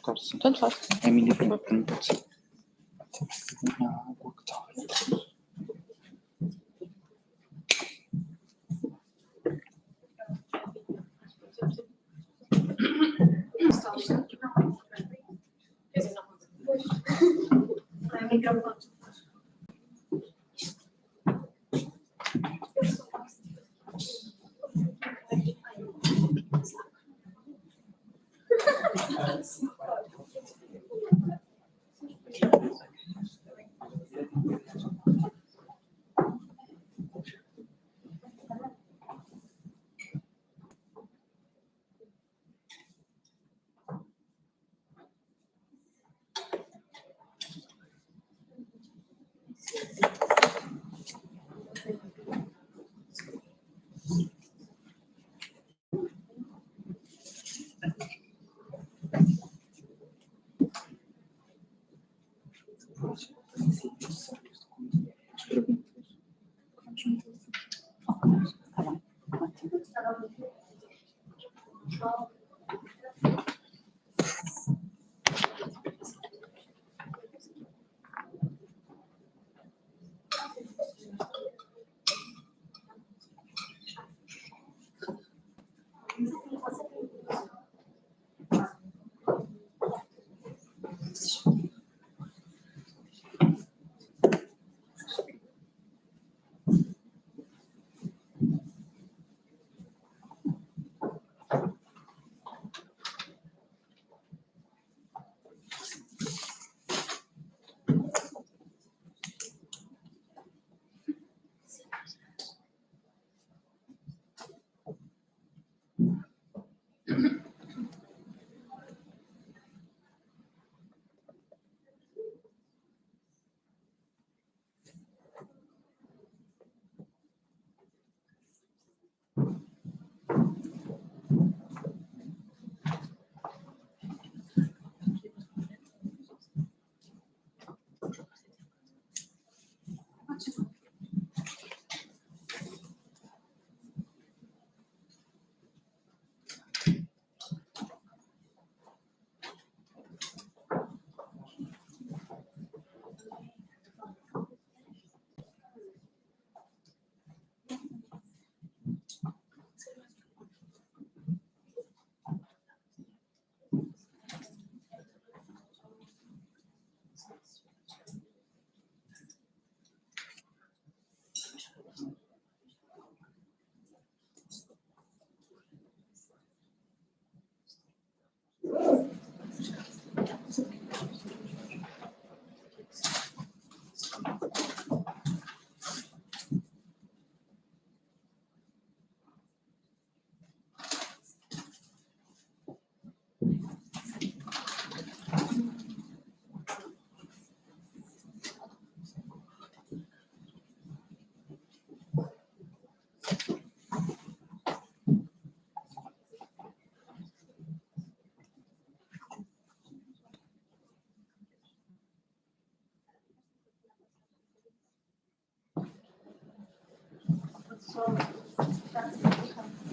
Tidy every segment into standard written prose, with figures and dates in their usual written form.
açúcar, sim. Tanto faz. É-me indiferente, para mim pode ser. Só preciso de uma água que está ali atrás.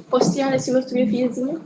Posso tirar assim uma fotografiazinha?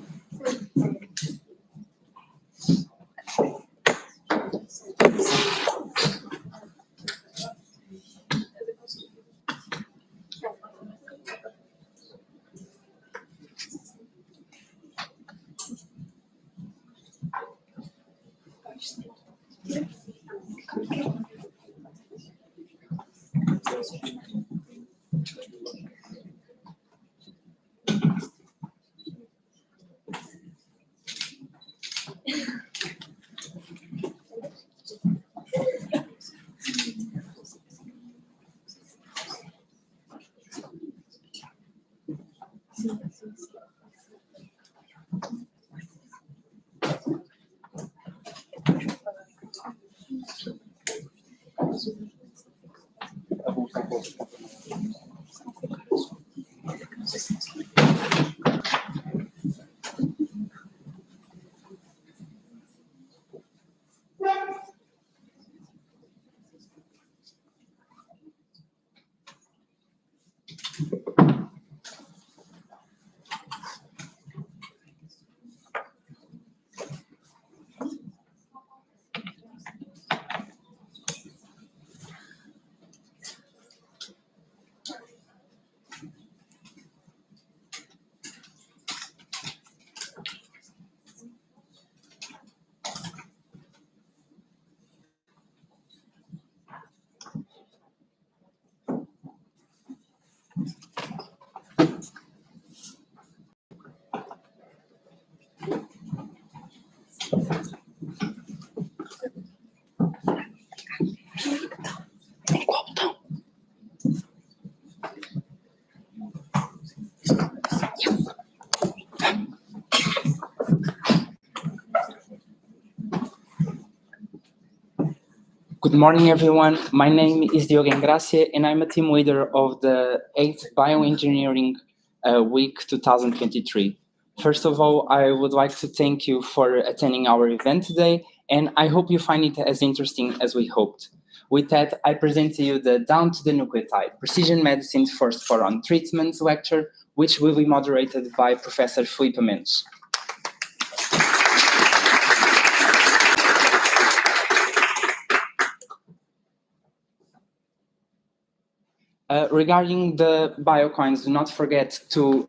Good morning, everyone. My name is Diogo Engracia, and I'm a team leader of the 8th Bioengineering Week 2023. First of all, I would like to thank you for attending our event today, and I hope you find it as interesting as we hoped. With that, I present to you the Down to the Nucleotide, Precision Medicine's First Boron Treatments lecture, which will be moderated by Professor Filipe Mendes. Regarding the biocoins, do not forget to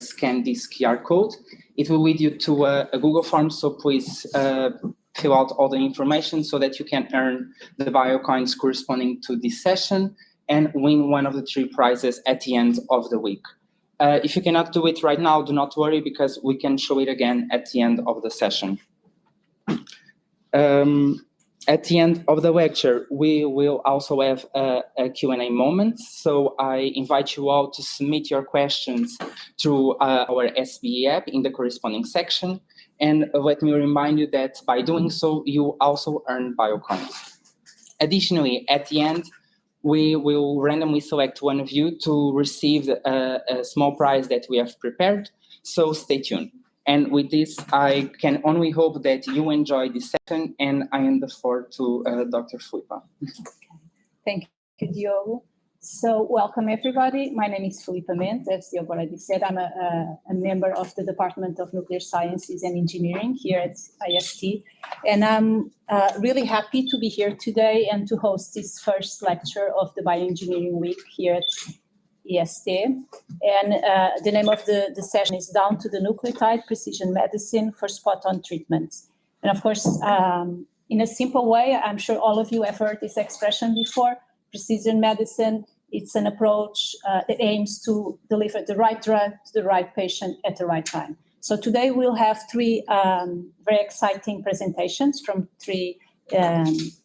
scan this QR code. It will lead you to a Google form, so please fill out all the information so that you can earn the biocoins corresponding to this session and win one of the 3 prizes at the end of the week. If you cannot do it right now, do not worry, because we can show it again at the end of the session. At the end of the lecture, we will also have a Q&A moment. So I invite you all to submit your questions through our SBE app in the corresponding section. And let me remind you that by doing so, you also earn biocoins. Additionally, at the end, we will randomly select one of you to receive a small prize that we have prepared. So stay tuned. And with this, I can only hope that you enjoy this session, and I hand the floor to Dr. Filipe. Thank you, Diogo. So welcome, everybody. My name is Filipe Mendes. As Diogo already said, I'm a member of the Department of Nuclear Sciences and Engineering here at IST. And I'm really happy to be here today and to host this first lecture of the Bioengineering Week here at IST. And the name of the session is Down to the Nucleotide, Precision Medicine for Spot-on Treatments. And of course, in a simple way, I'm sure all of you have heard this expression before. Precision medicine, it's an approach that aims to deliver the right drug to the right patient at the right time. So today we'll have 3 very exciting presentations from 3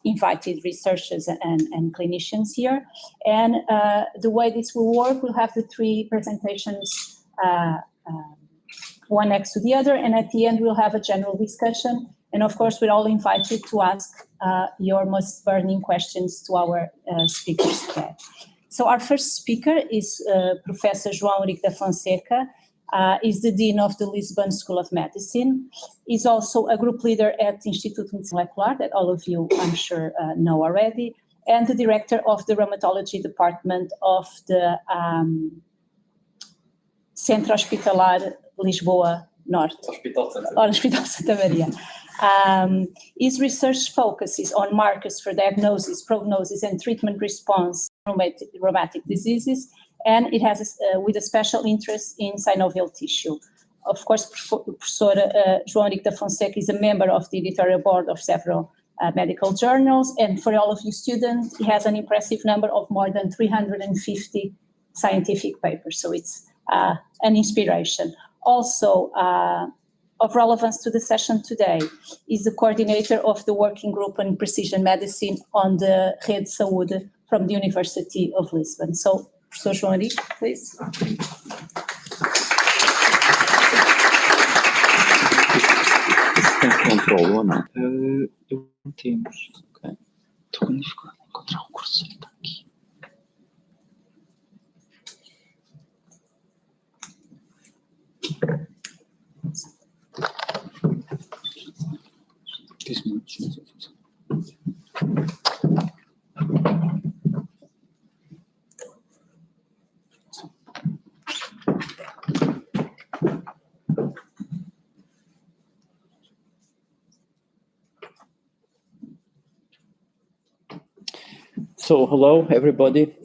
invited researchers and clinicians here. And the way this will work, we'll have the 3 presentations one next to the other, and at the end we'll have a general discussion. And of course, we're all invited to ask your most burning questions to our speakers today. So our first speaker is Professor João Henrique da Fonseca. Is the Dean of the Lisbon School of Medicine. He's also a group leader at the Instituto de Medicina Molecular, that all of you, I'm sure, know already, and the director of the Rheumatology Department of the Centro Hospitalar Lisboa Norte. Hospital Santa Maria. His research focuses on markers for diagnosis, prognosis, and treatment response to rheumatic diseases, and it has with a special interest in synovial tissue. Of course, Professor João Henrique da Fonseca is a member of the editorial board of several medical journals, and for all of you students, he has an impressive number of more than 350 scientific papers, so it's an inspiration. Also, of relevance to the session today is the coordinator of the working group on precision medicine on the Rede Saúde from the University of Lisbon. So, Professor João Henrique, please. Tem controle ou não? Eu não temos. Ok. Estou com dificuldade em encontrar o cursor. Está aqui. So hello, everybody.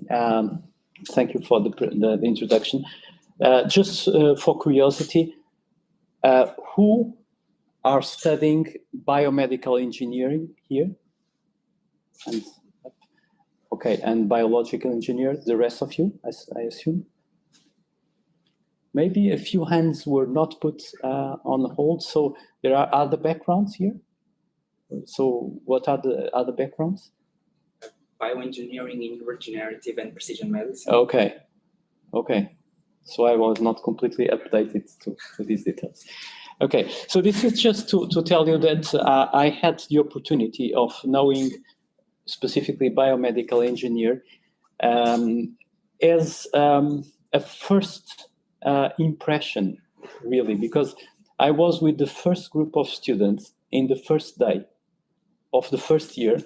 Thank you for the introduction. Just for curiosity, who are studying biomedical engineering here? And biological engineer, the rest of you, I assume? Maybe a few hands were not put on hold, so there are other backgrounds here? So what are the other backgrounds? Bioengineering in regenerative and precision medicine. Okay. So I was not completely updated to these details. Okay, so this is just to tell you that I had the opportunity of knowing specifically biomedical engineer, as a first impression, really, because I was with the first group of students in the first day of the first year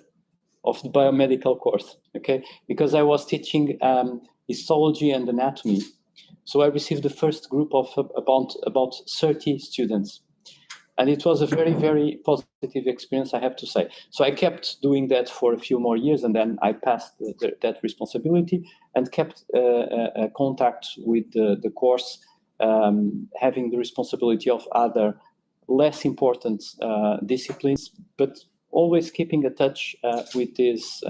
of the biomedical course, okay? Because I was teaching histology and anatomy. So I received the first group of about 30 students. And it was a very, very positive experience, I have to say. So I kept doing that for a few more years, and then I passed that responsibility and kept contact with the course, having the responsibility of other less important disciplines, but always keeping a touch with this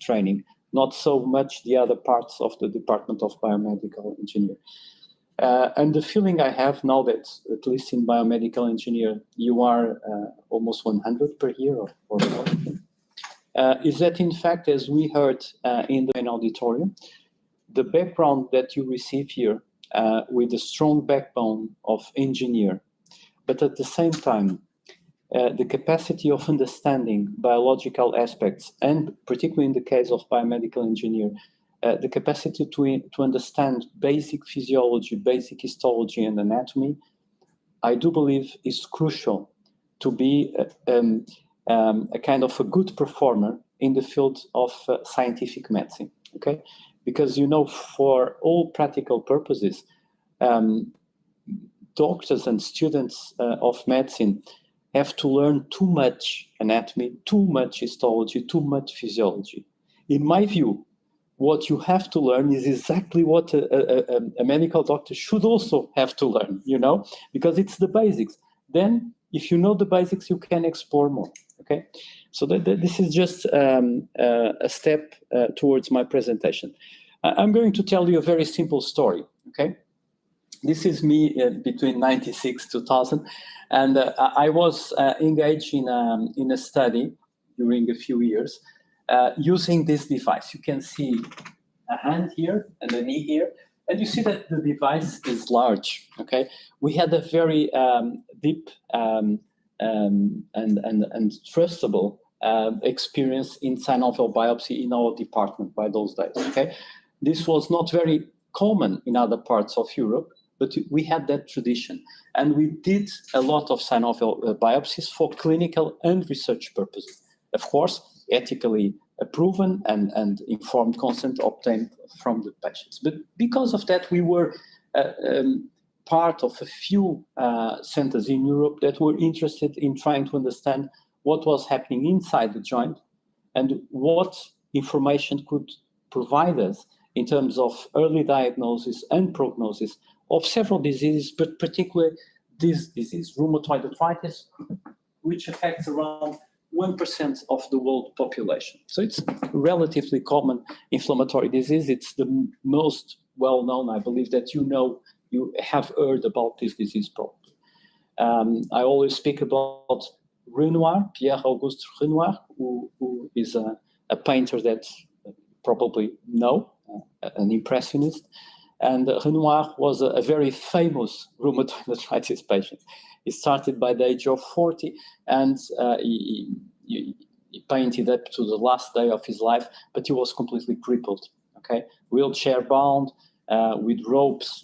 training, not so much the other parts of the Department of Biomedical Engineering. And the feeling I have now that, at least in biomedical engineer, you are almost 100 per year or more, is that in fact, as we heard in the main auditorium, the background that you receive here with a strong backbone of engineer, but at the same time, the capacity of understanding biological aspects, and particularly in the case of biomedical engineer, the capacity to understand basic physiology, basic histology and anatomy, I do believe is crucial to be a kind of a good performer in the field of scientific medicine, okay? Because, you know, for all practical purposes, doctors and students of medicine have to learn too much anatomy, too much histology, too much physiology. In my view, what you have to learn is exactly what a medical doctor should also have to learn, you know, because it's the basics. Then, if you know the basics, you can explore more, okay? So this is just a step towards my presentation. I'm going to tell you a very simple story, okay? This is me between 96 2000, and I was engaged in a study during a few years using this device. You can see a hand here and a knee here, and you see that the device is large, okay? We had a very deep and trustable experience in synovial biopsy in our department by those days, okay? This was not very common in other parts of Europe, but we had that tradition. And we did a lot of synovial biopsies for clinical and research purposes. Of course, ethically proven and informed consent obtained from the patients. But because of that, we were part of a few centers in Europe that were interested in trying to understand what was happening inside the joint and what information could provide us in terms of early diagnosis and prognosis of several diseases, but particularly this disease, rheumatoid arthritis, which affects around 1% of the world population. So it's a relatively common inflammatory disease. It's the most well-known. I believe that you have heard about this disease probably. I always speak about Renoir, Pierre-Auguste Renoir, who is a painter that probably know, an impressionist. And Renoir was a very famous rheumatoid arthritis patient. He started by the age of 40, and he painted up to the last day of his life, but he was completely crippled, okay? Wheelchair bound, with ropes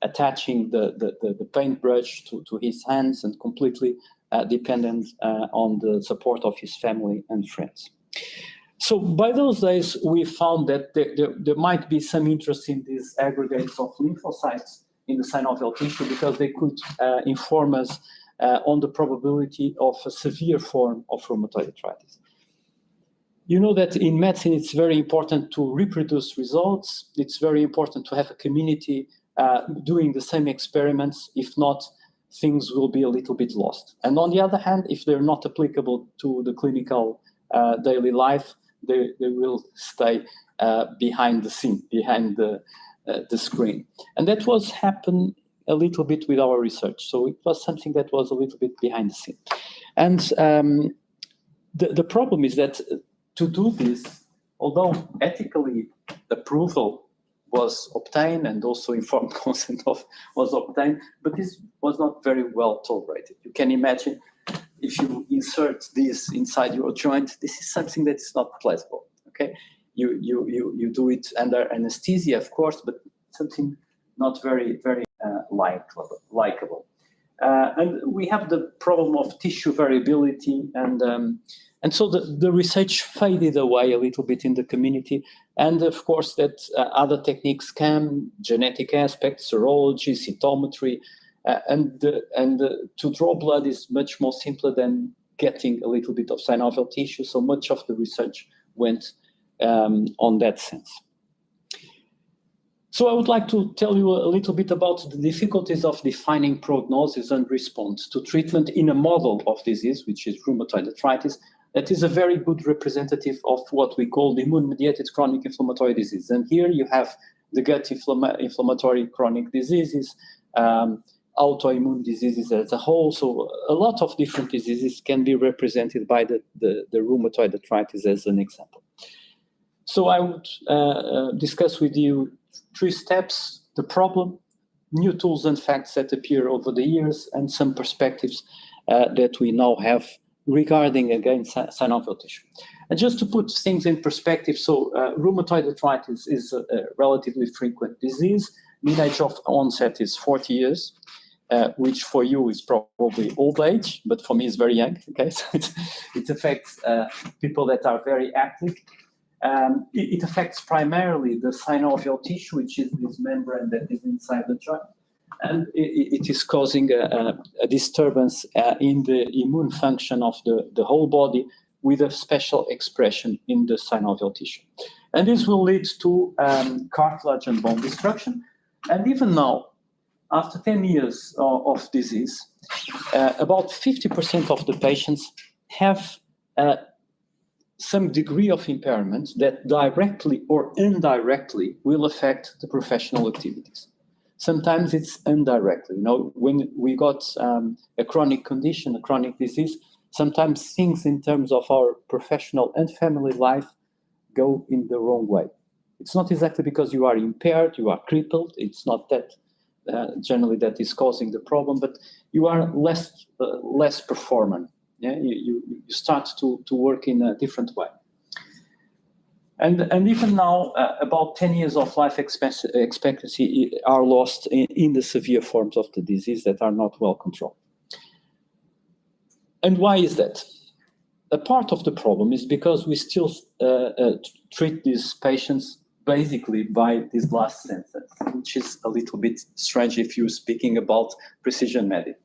attaching the paintbrush to his hands, and completely dependent on the support of his family and friends. So by those days, we found that there might be some interest in these aggregates of lymphocytes in the synovial tissue because they could inform us on the probability of a severe form of rheumatoid arthritis. You know that in medicine, it's very important to reproduce results. It's very important to have a community doing the same experiments. If not, things will be a little bit lost. And on the other hand, if they're not applicable to the clinical daily life, they will stay behind the scene, behind the screen. And that was happened a little bit with our research. So it was something that was a little bit behind the scene. And the problem is that to do this, although ethically approval was obtained and also informed consent was obtained, but this was not very well tolerated. You can imagine if you insert this inside your joint, this is something that is not pleasurable. Okay, you do it under anesthesia, of course, but something not very likable. And we have the problem of tissue variability, and so the research faded away a little bit in the community. And of course, that other techniques can, genetic aspects, serology, cytometry, and to draw blood is much more simpler than getting a little bit of synovial tissue. So much of the research went on that sense. So I would like to tell you a little bit about the difficulties of defining prognosis and response to treatment in a model of disease, which is rheumatoid arthritis, that is a very good representative of what we call the immune-mediated chronic inflammatory disease. And here you have the gut inflammatory chronic diseases, autoimmune diseases as a whole. So a lot of different diseases can be represented by the rheumatoid arthritis as an example. So I would discuss with you 3 steps: the problem, new tools and facts that appear over the years, and some perspectives that we now have regarding, again, synovial tissue. And just to put things in perspective, so rheumatoid arthritis is a relatively frequent disease. Mean age of onset is 40 years, which for you is probably old age, but for me is very young. Okay, so it affects people that are very active. It affects primarily the synovial tissue, which is this membrane that is inside the joint, and it is causing a disturbance in the immune function of the whole body, with a special expression in the synovial tissue. And this will lead to cartilage and bone destruction. And even now, after 10 years of disease, about 50% of the patients have some degree of impairment that directly or indirectly will affect the professional activities. Sometimes it's indirectly. You know, when we got a chronic condition, a chronic disease, sometimes things in terms of our professional and family life go in the wrong way. It's not exactly because you are impaired, you are crippled. It's not that generally that is causing the problem, but you are less performant. Yeah, you start to work in a different way. And even now, about 10 years of life expectancy are lost in the severe forms of the disease that are not well controlled. And why is that? A part of the problem is because we still treat these patients basically by this last sentence, which is a little bit strange if you're speaking about precision medicine.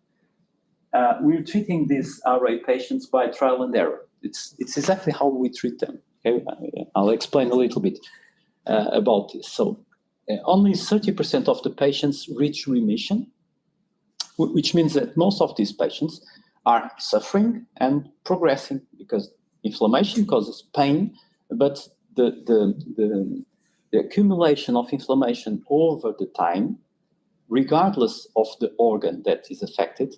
We're treating these RA patients by trial and error. It's exactly how we treat them. Okay? I'll explain a little bit about this. So only 30% of the patients reach remission, which means that most of these patients are suffering and progressing, because inflammation causes pain, but the accumulation of inflammation over the time, regardless of the organ that is affected,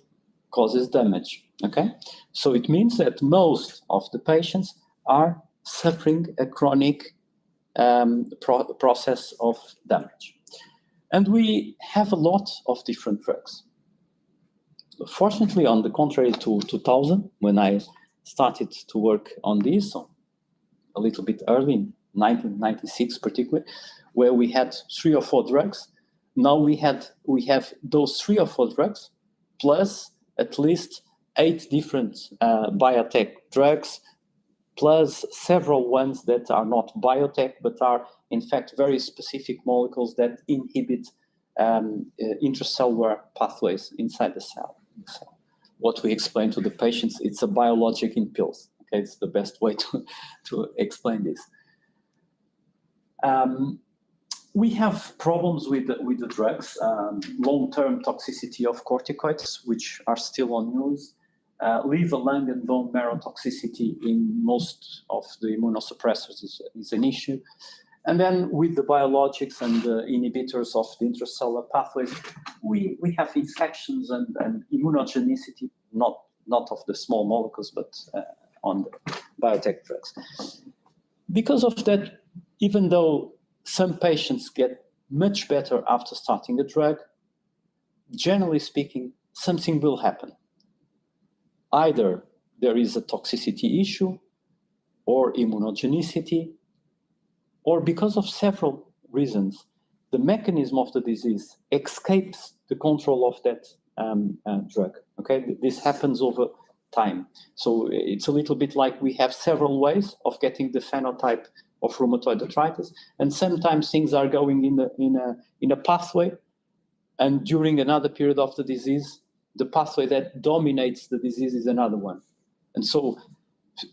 causes damage. Okay, so it means that most of the patients are suffering a chronic process of damage. And we have a lot of different drugs. Fortunately, on the contrary to 2000, when I started to work on this, so a little bit early, in 1996 particularly, where we had 3 or 4 drugs. Now we have those 3 or 4 drugs, plus at least 8 different biotech drugs, plus several ones that are not biotech, but are in fact very specific molecules that inhibit intracellular pathways inside the cell. So what we explain to the patients, it's a biologic in pills. Okay, it's the best way to explain this. We have problems with the drugs, long-term toxicity of corticoids, which are still on news, liver, lung, and bone marrow toxicity in most of the immunosuppressors is an issue. And then with the biologics and the inhibitors of the intracellular pathways, we have infections and immunogenicity, not of the small molecules, but on the biotech drugs. Because of that, even though some patients get much better after starting the drug, generally speaking, something will happen. Either there is a toxicity issue or immunogenicity, or because of several reasons, the mechanism of the disease escapes the control of that drug. Okay, this happens over time. So it's a little bit like we have several ways of getting the phenotype of rheumatoid arthritis, and sometimes things are going in a pathway, and during another period of the disease, the pathway that dominates the disease is another one. And so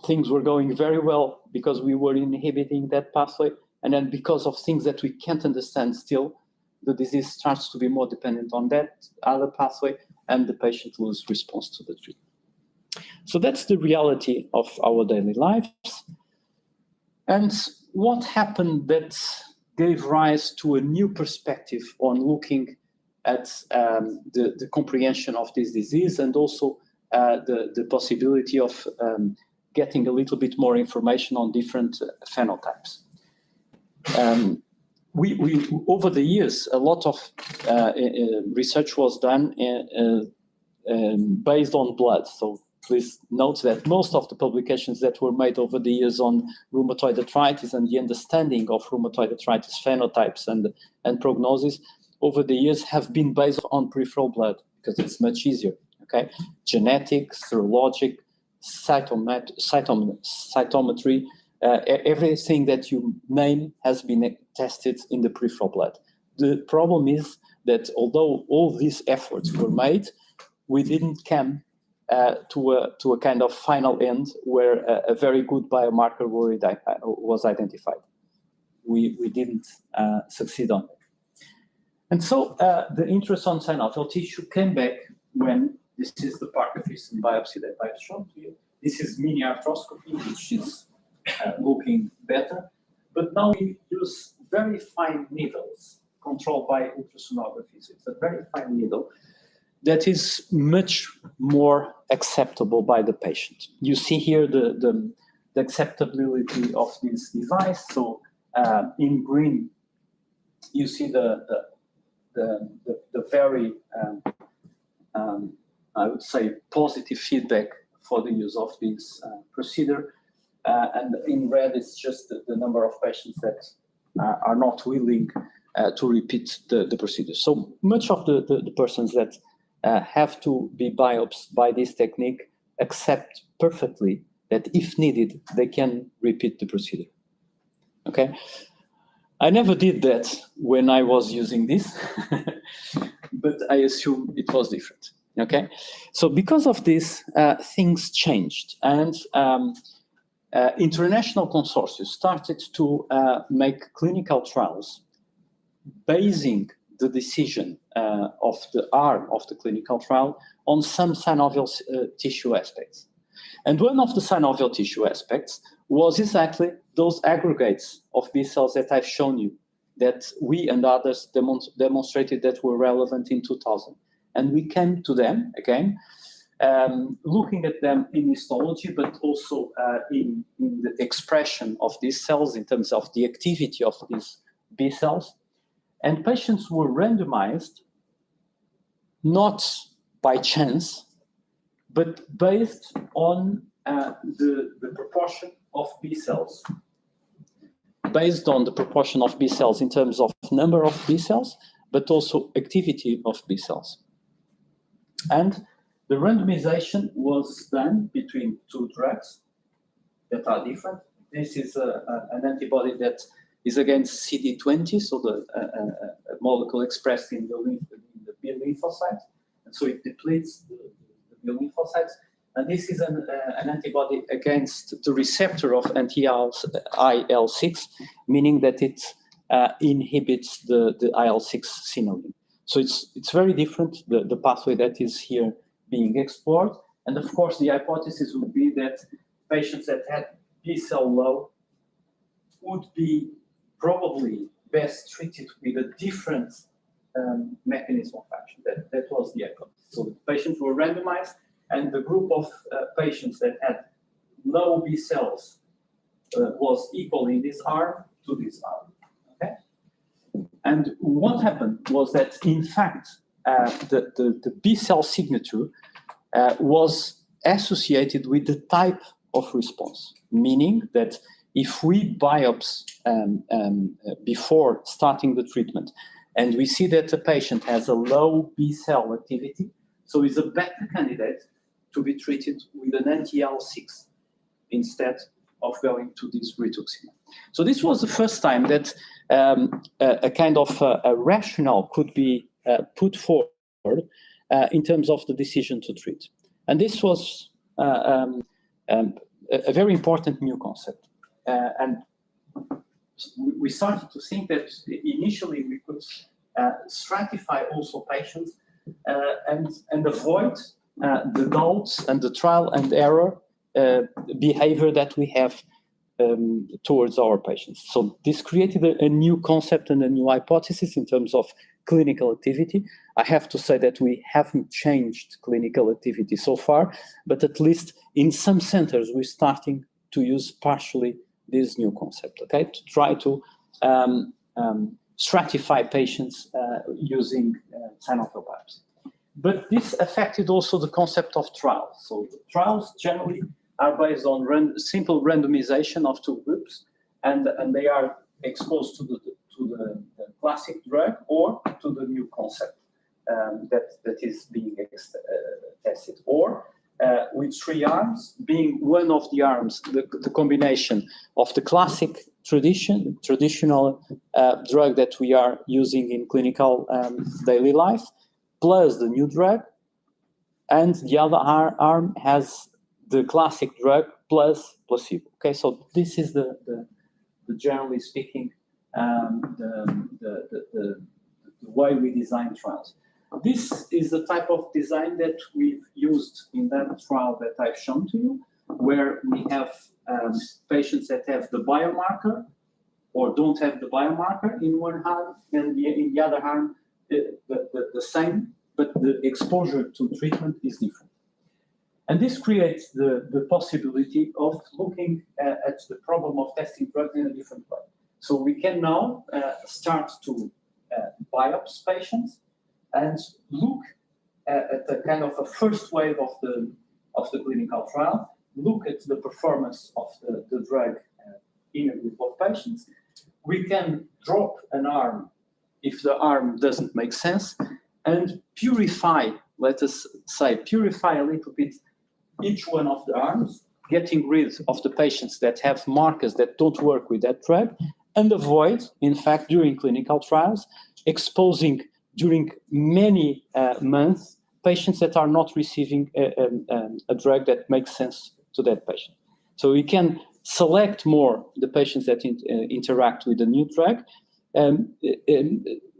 things were going very well because we were inhibiting that pathway, and then because of things that we can't understand still, the disease starts to be more dependent on that other pathway, and the patient loses response to the treatment. So that's the reality of our daily lives. And what happened that gave rise to a new perspective on looking at the comprehension of this disease, and also the possibility of getting a little bit more information on different phenotypes. We over the years, a lot of research was done based on blood. So please note that most of the publications that were made over the years on rheumatoid arthritis and the understanding of rheumatoid arthritis phenotypes and prognosis over the years have been based on peripheral blood, because it's much easier. Okay, genetic, serologic, cytometry, everything that you name has been tested in the peripheral blood. The problem is that although all these efforts were made, we didn't come to a kind of final end where a very good biomarker was identified. We didn't succeed on it. And so the interest on synovial tissue came back when this is the Parker-Thyssen biopsy that I've shown to you. This is mini arthroscopy, which is looking better. But now we use very fine needles controlled by ultrasonography. So it's a very fine needle that is much more acceptable by the patient. You see here the acceptability of this device. So in green, you see the very, I would say, positive feedback for the use of this procedure. And in red, it's just the number of patients that are not willing to repeat the procedure. So much of the persons that have to be biopsied by this technique accept perfectly that if needed, they can repeat the procedure. Okay? I never did that when I was using this, but I assume it was different. Okay? So because of this, things changed, and international consortia started to make clinical trials basing the decision of the arm of the clinical trial on some synovial tissue aspects. And one of the synovial tissue aspects was exactly those aggregates of B cells that I've shown you, that we and others demonstrated that were relevant in 2000. And we came to them again, looking at them in histology, but also in the expression of these cells in terms of the activity of these B cells. And patients were randomized not by chance, but based on the proportion of B cells. Based on the proportion of B cells in terms of number of B cells, but also activity of B cells. And the randomization was done between two drugs that are different. This is an antibody that is against CD20, so a molecule expressed in the B lymphocyte, and so it depletes the B lymphocytes. And this is an antibody against the receptor of anti-IL-6, meaning that it inhibits the IL-6 signaling. So it's very different, the pathway that is here being explored. And of course, the hypothesis would be that patients that had B cell low would be probably best treated with a different mechanism of action. That was the hypothesis. So the patients were randomized, and the group of patients that had low B cells was equal in this arm to this arm. Okay? And what happened was that, in fact, the B cell signature was associated with the type of response, meaning that if we biopsy before starting the treatment and we see that the patient has a low B cell activity, so is a better candidate to be treated with an anti-IL-6 instead of going to this rituximab. So this was the first time that a kind of a rationale could be put forward in terms of the decision to treat. And this was a very important new concept. And we started to think that initially we could stratify also patients and avoid the doubts and the trial and error behavior that we have towards our patients. So this created a new concept and a new hypothesis in terms of clinical activity. I have to say that we haven't changed clinical activity so far, but at least in some centers we're starting to use partially this new concept, okay, to try to stratify patients using synovial biopsy. But this affected also the concept of trials. So the trials generally are based on simple randomization of two groups, and they are exposed to the classic drug or to the new concept that is being tested, or with three arms, being one of the arms the combination of the classic traditional drug that we are using in clinical daily life, plus the new drug, and the other arm has the classic drug plus placebo. Okay, so this is the generally speaking the way we design trials. This is the type of design that we've used in that trial that I've shown to you, where we have patients that have the biomarker or don't have the biomarker in one arm, and in the other arm the same, but the exposure to treatment is different. And this creates the possibility of looking at the problem of testing drugs in a different way. So we can now start to biopsy patients and look at the kind of a first wave of the clinical trial, look at the performance of the drug in a group of patients. We can drop an arm if the arm doesn't make sense, and purify, let us say, purify a little bit each one of the arms, getting rid of the patients that have markers that don't work with that drug, and avoid, in fact, during clinical trials, exposing during many months patients that are not receiving a drug that makes sense to that patient. So we can select more the patients that interact with the new drug,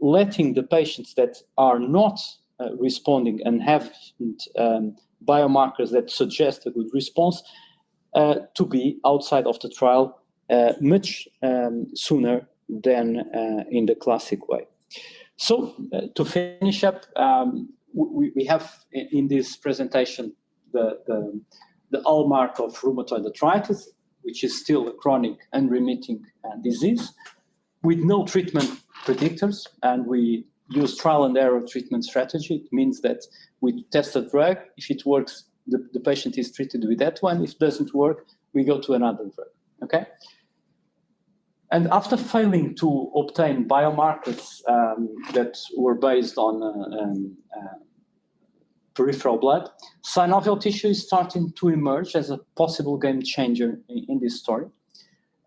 letting the patients that are not responding and haven't biomarkers that suggest a good response to be outside of the trial much sooner than in the classic way. So to finish up, we have in this presentation the hallmark of rheumatoid arthritis, which is still a chronic unremitting disease with no treatment predictors, and we use trial and error treatment strategy. It means that we test a drug. If it works, the patient is treated with that one. If it doesn't work, we go to another drug, okay? And after failing to obtain biomarkers that were based on peripheral blood, synovial tissue is starting to emerge as a possible game changer in this story.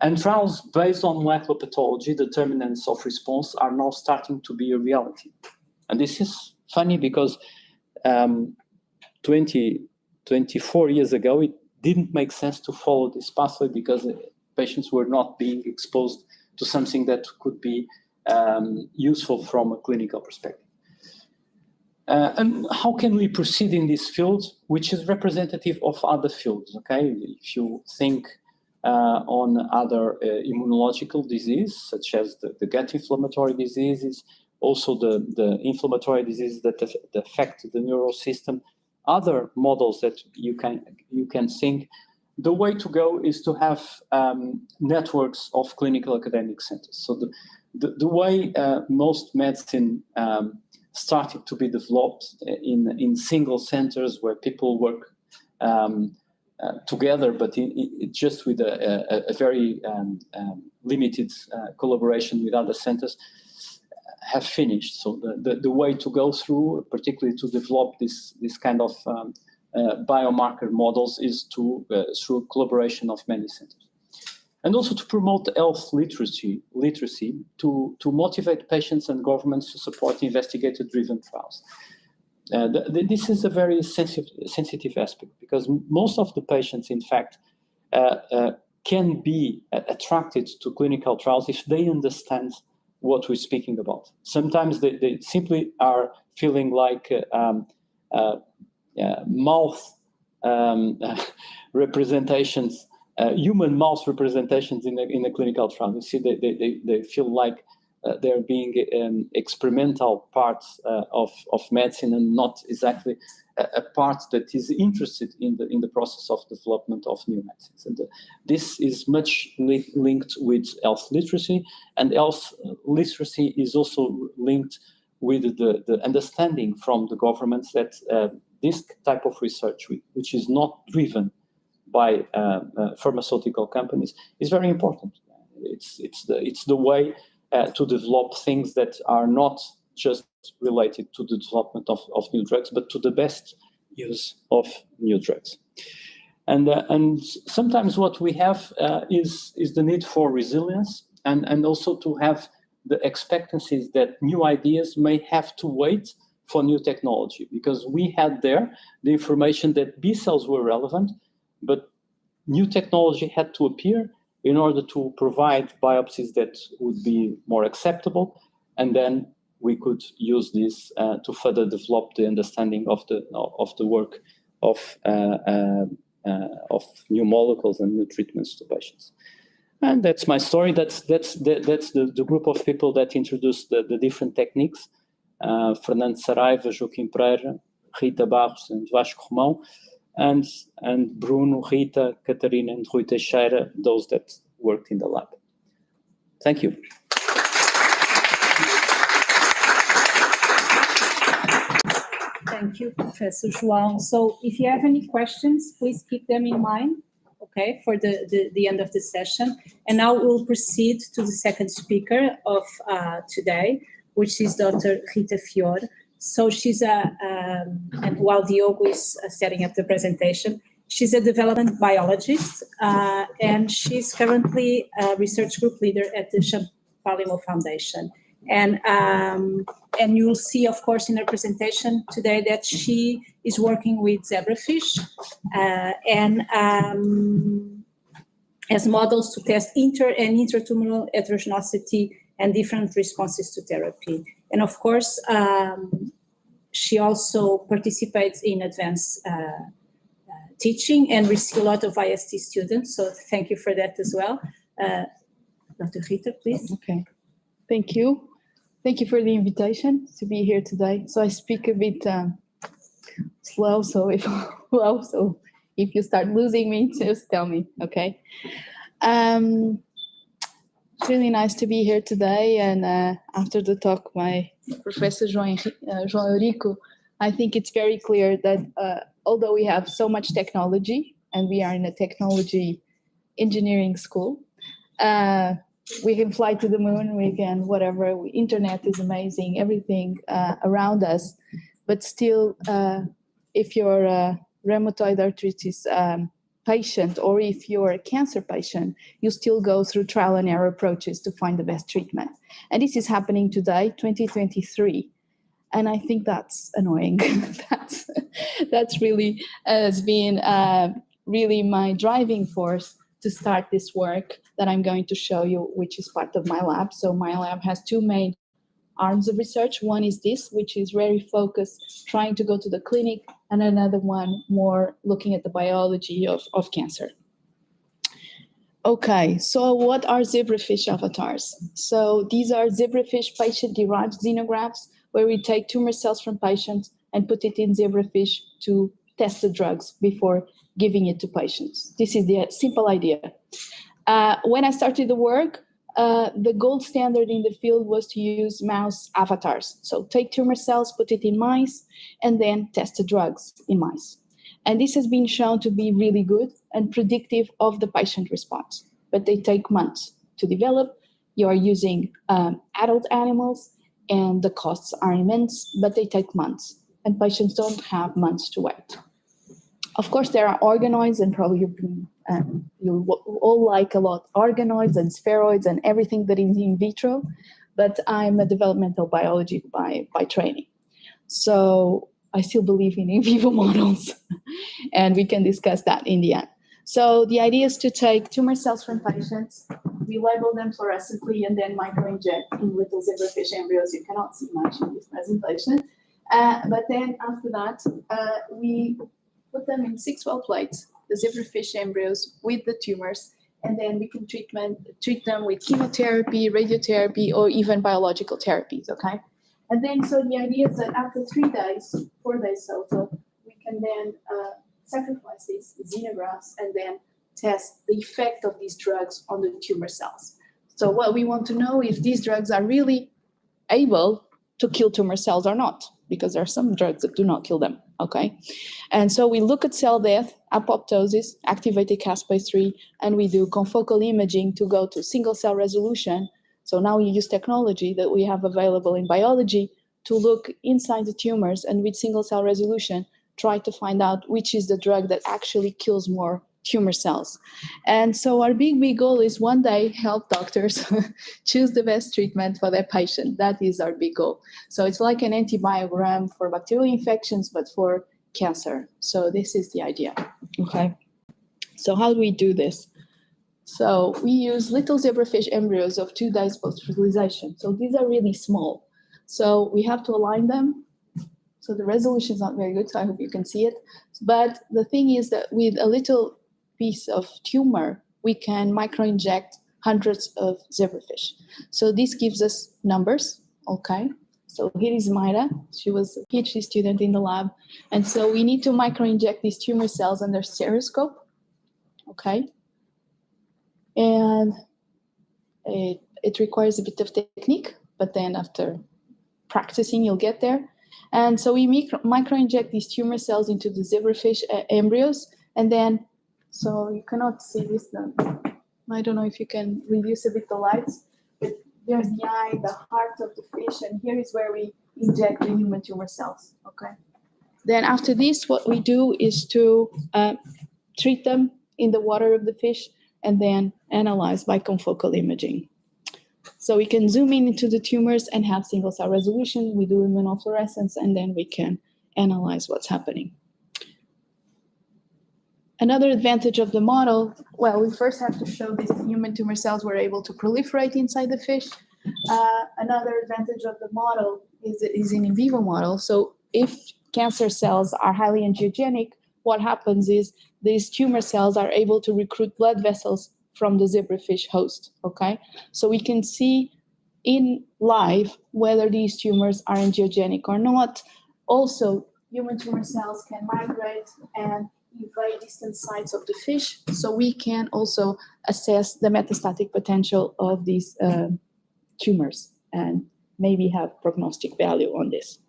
And trials based on molecular pathology, determinants of response, are now starting to be a reality. And this is funny because 24 years ago, it didn't make sense to follow this pathway because patients were not being exposed to something that could be useful from a clinical perspective. And how can we proceed in this field, which is representative of other fields, okay? If you think on other immunological diseases, such as the gut inflammatory diseases, also the inflammatory diseases that affect the neural system, other models that you can think, the way to go is to have networks of clinical academic centers. So the way most medicine started to be developed in single centers where people work together, but just with a very limited collaboration with other centers, have finished. So the way to go through, particularly to develop this kind of biomarker models, is through collaboration of many centers. And also to promote health literacy to motivate patients and governments to support investigator-driven trials. This is a very sensitive aspect, because most of the patients, in fact, can be attracted to clinical trials if they understand what we're speaking about. Sometimes they simply are feeling like mouth representations, human mouth representations in a clinical trial. You see, they feel like they're being experimental parts of medicine, and not exactly a part that is interested in the process of development of new medicines. And this is much linked with health literacy, and health literacy is also linked with the understanding from the governments that this type of research, which is not driven by pharmaceutical companies, is very important. It's the way to develop things that are not just related to the development of new drugs, but to the best use of new drugs. And sometimes what we have is the need for resilience, and also to have the expectancies that new ideas may have to wait for new technology, because we had there the information that B cells were relevant, but new technology had to appear in order to provide biopsies that would be more acceptable, and then we could use this to further develop the understanding of the work of new molecules and new treatments to patients. And that's my story. That's the group of people that introduced the different techniques. Fernando Saraiva, Joaquim Pereira, Rita Barros, and Vasco Romão, and Bruno, Rita, Catarina, and Rui Teixeira, those that worked in the lab. Thank you. Thank you, Professor João. So if you have any questions, please keep them in mind, okay, for the end of the session. And now we'll proceed to the second speaker of today, which is Dr. Rita Fior. So she's and while Diogo is setting up the presentation, she's a development biologist, and she's currently a research group leader at the Champalimaud Foundation. And you will see, of course, in her presentation today that she is working with zebrafish and as models to test inter- and intratumoral heterogeneity and different responses to therapy. And of course, she also participates in advanced teaching and receives a lot of IST students. So thank you for that as well. Dr. Rita, please. Okay, thank you. Thank you for the invitation to be here today. So I speak a bit slow, so if you start losing me, just tell me, okay? It's really nice to be here today, and after the talk by Professor João Eurico, I think it's very clear that although we have so much technology, and we are in a technology engineering school, we can fly to the moon, we can whatever, internet is amazing, everything around us, but still, if you're a rheumatoid arthritis patient, or if you're a cancer patient, you still go through trial and error approaches to find the best treatment. And this is happening today, 2023. And I think that's annoying. that's really has been really my driving force to start this work that I'm going to show you, which is part of my lab. So my lab has two main arms of research. One is this, which is very focused, trying to go to the clinic, and another one more looking at the biology of cancer. Okay, so what are zebrafish avatars? So these are zebrafish patient-derived xenografts, where we take tumor cells from patients and put it in zebrafish to test the drugs before giving it to patients. This is the simple idea. When I started the work, the gold standard in the field was to use mouse avatars. So take tumor cells, put it in mice, and then test the drugs in mice. And this has been shown to be really good and predictive of the patient response. But they take months to develop. You are using adult animals, and the costs are immense, but they take months. And patients don't have months to wait. Of course, there are organoids, and probably you all like a lot organoids and spheroids and everything that is in vitro, but I'm a developmental biology by training. So I still believe in vivo models, and we can discuss that in the end. So the idea is to take tumor cells from patients, we label them fluorescently, and then microinject in little zebrafish embryos. You cannot see much in this presentation. But then after that, we put them in 6-well plates, the zebrafish embryos with the tumors, and then we can treat them with chemotherapy, radiotherapy, or even biological therapies, okay? And then, so the idea is that after 4 days total, we can then sacrifice these xenografts and then test the effect of these drugs on the tumor cells. So what we want to know if these drugs are really able to kill tumor cells or not, because there are some drugs that do not kill them, okay? And so we look at cell death, apoptosis, activated caspase-3, and we do confocal imaging to go to single cell resolution. So now we use technology that we have available in biology to look inside the tumors, and with single cell resolution, try to find out which is the drug that actually kills more tumor cells. And so our big goal is one day help doctors choose the best treatment for their patient. That is our big goal. So it's like an antibiogram for bacterial infections, but for cancer. So this is the idea, okay? So how do we do this? So we use little zebrafish embryos of 2 days post-fertilization. So these are really small. So we have to align them. So the resolution is not very good, so I hope you can see it. But the thing is that with a little piece of tumor, we can microinject hundreds of zebrafish. So this gives us numbers, okay? So here is Mayra. She was a PhD student in the lab. And so we need to microinject these tumor cells under stereoscope, okay? And it requires a bit of technique, but then after practicing, you'll get there. And so we microinject these tumor cells into the zebrafish embryos, and then, so you cannot see this now. I don't know if you can reduce a bit the lights, but there's the eye, the heart of the fish, and here is where we inject the human tumor cells, okay? Then after this, what we do is to treat them in the water of the fish and then analyze by confocal imaging. So we can zoom in into the tumors and have single cell resolution. We do immunofluorescence, and then we can analyze what's happening. Another advantage of the model, well, we first have to show these human tumor cells were able to proliferate inside the fish. Another advantage of the model is an in vivo model. So if cancer cells are highly angiogenic, what happens is these tumor cells are able to recruit blood vessels from the zebrafish host, okay? So we can see in live whether these tumors are angiogenic or not. Also, human tumor cells can migrate and invade distant sites of the fish, so we can also assess the metastatic potential of these tumors and maybe have prognostic value on this.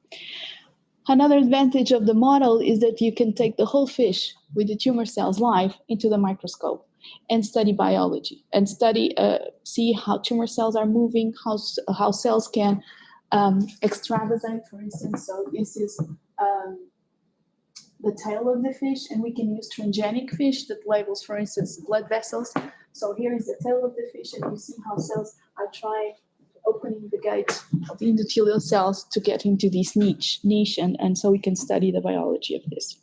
Another advantage of the model is that you can take the whole fish with the tumor cells live into the microscope and study biology and study, see how tumor cells are moving, how cells can extravasate, for instance. So this is the tail of the fish, and we can use transgenic fish that labels, for instance, blood vessels. So here is the tail of the fish, and you see how cells are trying opening the gates of the endothelial cells to get into this niche, and so we can study the biology of this.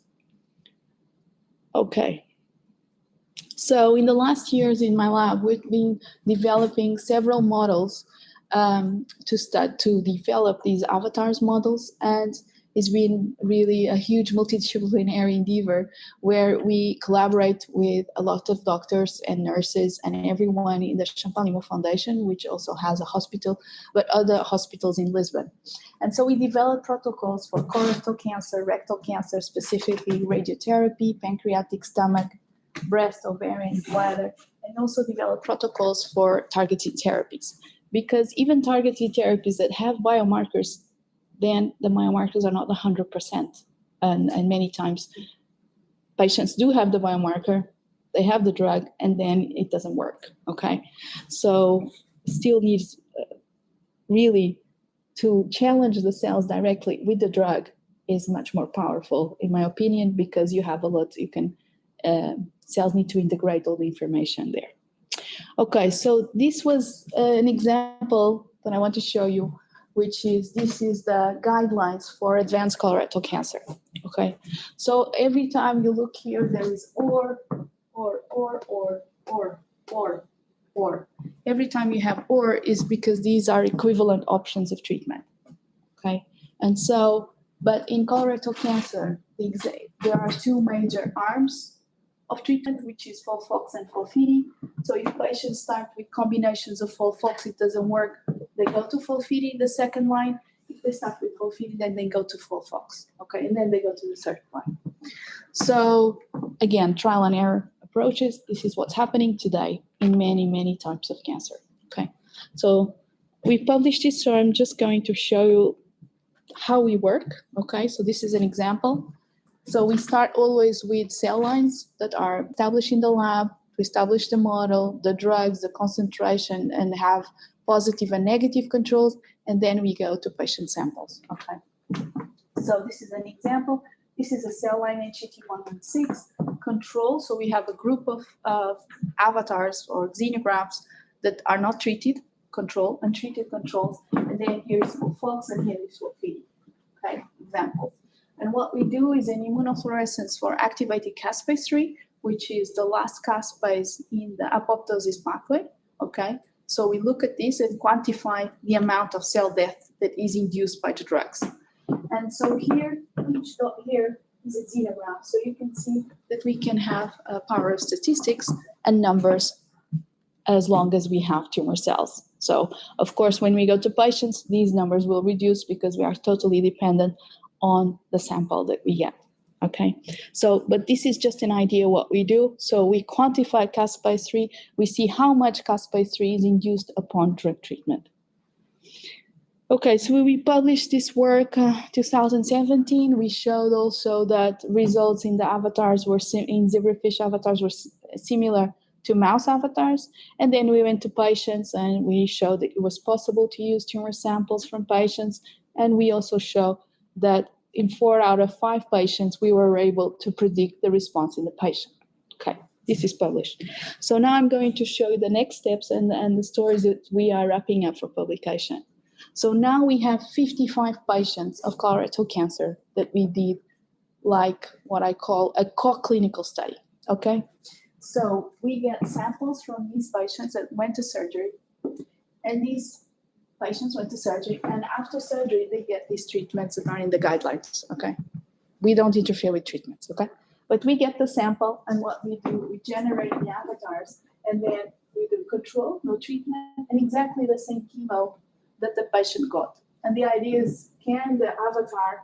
Okay. So in the last years in my lab, we've been developing several models to develop these avatars models, and it's been really a huge multidisciplinary endeavor where we collaborate with a lot of doctors and nurses and everyone in the Champalimau Foundation, which also has a hospital, but other hospitals in Lisbon. And so we developed protocols for colorectal cancer, rectal cancer, specifically radiotherapy, pancreatic, stomach, breast, ovarian, bladder, and also develop protocols for targeted therapies. Because even targeted therapies that have biomarkers, then the biomarkers are not 100%. And many times patients do have the biomarker, they have the drug, and then it doesn't work, okay? So still needs really to challenge the cells directly with the drug is much more powerful, in my opinion, because you have a lot, you can, cells need to integrate all the information there. Okay, so this was an example that I want to show you, which is, this is the guidelines for advanced colorectal cancer, okay? So every time you look here, there is or. Every time you have or is because these are equivalent options of treatment, okay? And so, but in colorectal cancer, there are two major arms of treatment, which is FOLFOX and FOLFIRI. So if patients start with combinations of FOLFOX, it doesn't work, they go to FOLFIRI, the second line. If they start with FOLFIRI, then they go to FOLFOX, okay? And then they go to the third line. So again, trial and error approaches. This is what's happening today in many, many types of cancer, okay? So we published this, so I'm just going to show you how we work, okay? So this is an example. So we start always with cell lines that are established in the lab, to establish the model, the drugs, the concentration, and have positive and negative controls, and then we go to patient samples, okay? So this is an example. This is a cell line HET116 control. So we have a group of avatars or xenografts that are not treated, control, untreated controls. And then here's FOLFOX and here is FOLFIRI, okay, example. And what we do is an immunofluorescence for activated caspase-3, which is the last caspase in the apoptosis pathway, okay? So we look at this and quantify the amount of cell death that is induced by the drugs. And so here, each dot here is a xenograph. So you can see that we can have a power of statistics and numbers as long as we have tumor cells. So of course, when we go to patients, these numbers will reduce because we are totally dependent on the sample that we get, okay? So, but this is just an idea what we do. So we quantify caspase-3, we see how much caspase-3 is induced upon drug treatment. Okay, so we published this work 2017. We showed also that results in the avatars were in zebrafish avatars were similar to mouse avatars. And then we went to patients and we showed that it was possible to use tumor samples from patients. And we also show that in 4 out of 5 patients, we were able to predict the response in the patient. Okay, this is published. So now I'm going to show you the next steps and the stories that we are wrapping up for publication. So now we have 55 patients of colorectal cancer that we did like what I call a co-clinical study, okay? So we get samples from these patients that went to surgery, and these patients went to surgery, and after surgery, they get these treatments that are in the guidelines, okay? We don't interfere with treatments, okay? But we get the sample, and what we do, we generate the avatars, and then we do control, no treatment, and exactly the same chemo that the patient got. And the idea is, can the avatar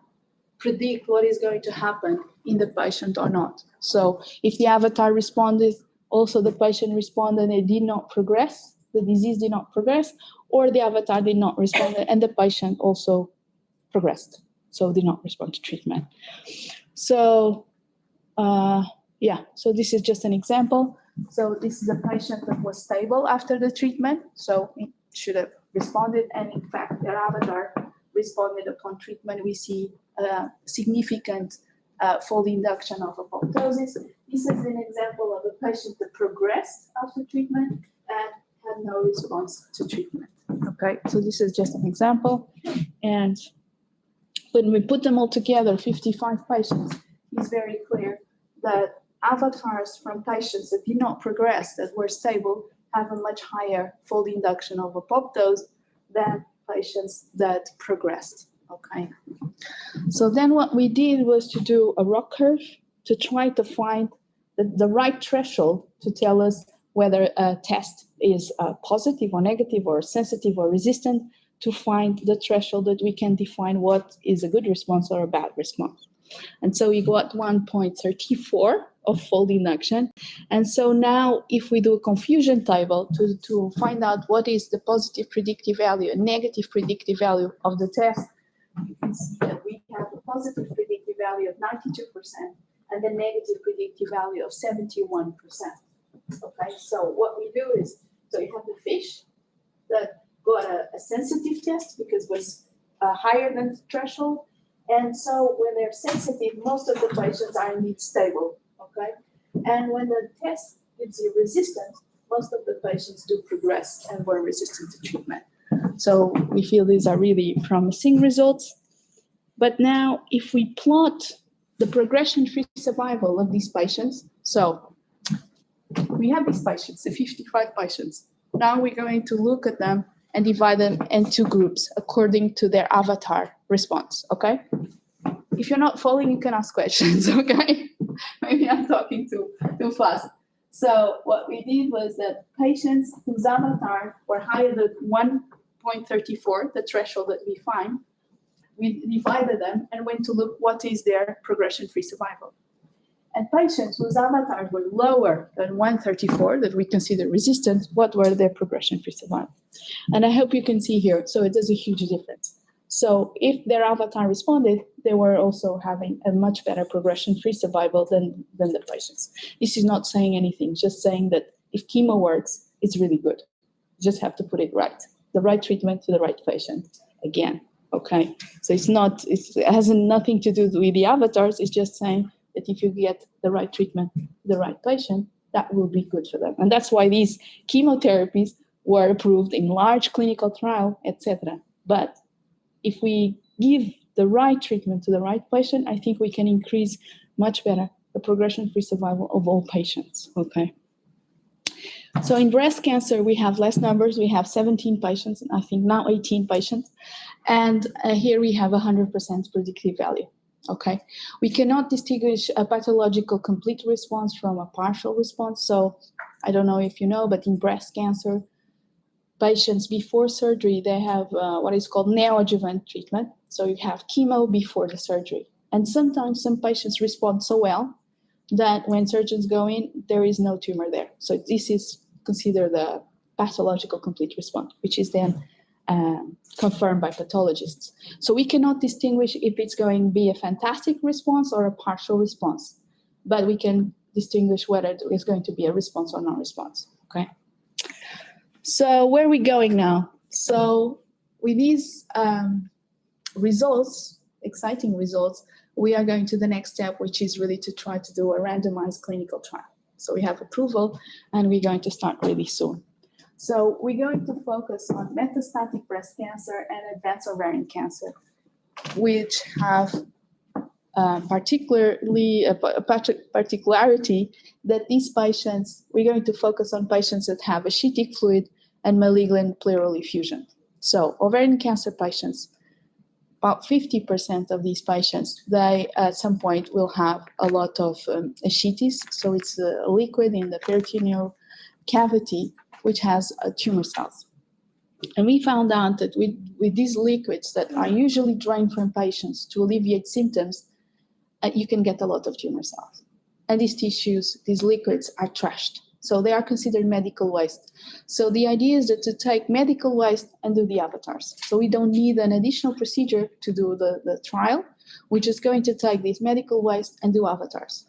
predict what is going to happen in the patient or not? So if the avatar responded, also the patient responded and it did not progress, the disease did not progress, or the avatar did not respond and the patient also progressed, so did not respond to treatment. So so this is just an example. So this is a patient that was stable after the treatment, so it should have responded, and in fact their avatar responded upon treatment. We see a significant fold induction of apoptosis. This is an example of a patient that progressed after treatment and had no response to treatment. Okay, so this is just an example. And when we put them all together, 55 patients, it's very clear that avatars from patients that did not progress, that were stable, have a much higher fold induction of apoptosis than patients that progressed, okay? So then what we did was to do a ROC curve to try to find the right threshold to tell us whether a test is positive or negative or sensitive or resistant, to find the threshold that we can define what is a good response or a bad response. And so we got 1.34 of fold induction. And so now if we do a confusion table to find out what is the positive predictive value and negative predictive value of the test, you can see that we have a positive predictive value of 92% and the negative predictive value of 71%. Okay, so what we do is, so you have the fish that got a sensitive test because it was higher than the threshold. And so when they're sensitive, most of the patients are indeed stable, okay? And when the test gives you resistance, most of the patients do progress and were resistant to treatment. So we feel these are really promising results. But now if we plot the progression-free survival of these patients, so we have these patients, the 55 patients. Now we're going to look at them and divide them into groups according to their avatar response, okay? If you're not following, you can ask questions, okay? Maybe I'm talking too fast. So what we did was that patients whose avatar were higher than 1.34, the threshold that we find, we divided them and went to look what is their progression-free survival. And patients whose avatars were lower than 134, that we consider resistant, what were their progression-free survival? And I hope you can see here, so it does a huge difference. So if their avatar responded, they were also having a much better progression-free survival than the patients. This is not saying anything, just saying that if chemo works, it's really good. You just have to put it right. The right treatment to the right patient, again, okay? So it has nothing to do with the avatars, it's just saying that if you get the right treatment, the right patient, that will be good for them. And that's why these chemotherapies were approved in large clinical trial, etc. But if we give the right treatment to the right patient, I think we can increase much better the progression-free survival of all patients, okay? So in breast cancer, we have less numbers. We have 17 patients, and I think now 18 patients. And here we have 100% predictive value. Okay, we cannot distinguish a pathological complete response from a partial response. So I don't know if you know, but in breast cancer, patients before surgery, they have what is called neoadjuvant treatment. So you have chemo before the surgery. And sometimes some patients respond so well that when surgeons go in, there is no tumor there. So this is considered a pathological complete response, which is then confirmed by pathologists. So we cannot distinguish if it's going to be a fantastic response or a partial response, but we can distinguish whether it's going to be a response or non-response, okay? So where are we going now? So with these results, exciting results, we are going to the next step, which is really to try to do a randomized clinical trial. So we have approval, and we're going to start really soon. So we're going to focus on metastatic breast cancer and advanced ovarian cancer, which have particularity that these patients, we're going to focus on patients that have ascitic fluid and malignant pleural effusion. So ovarian cancer patients, about 50% of these patients, they at some point will have a lot of ascites. So it's a liquid in the peritoneal cavity, which has tumor cells. And we found out that with these liquids that are usually drained from patients to alleviate symptoms, you can get a lot of tumor cells. And these tissues, these liquids are trashed. So they are considered medical waste. So the idea is that to take medical waste and do the avatars. So we don't need an additional procedure to do the trial. We're just going to take this medical waste and do avatars.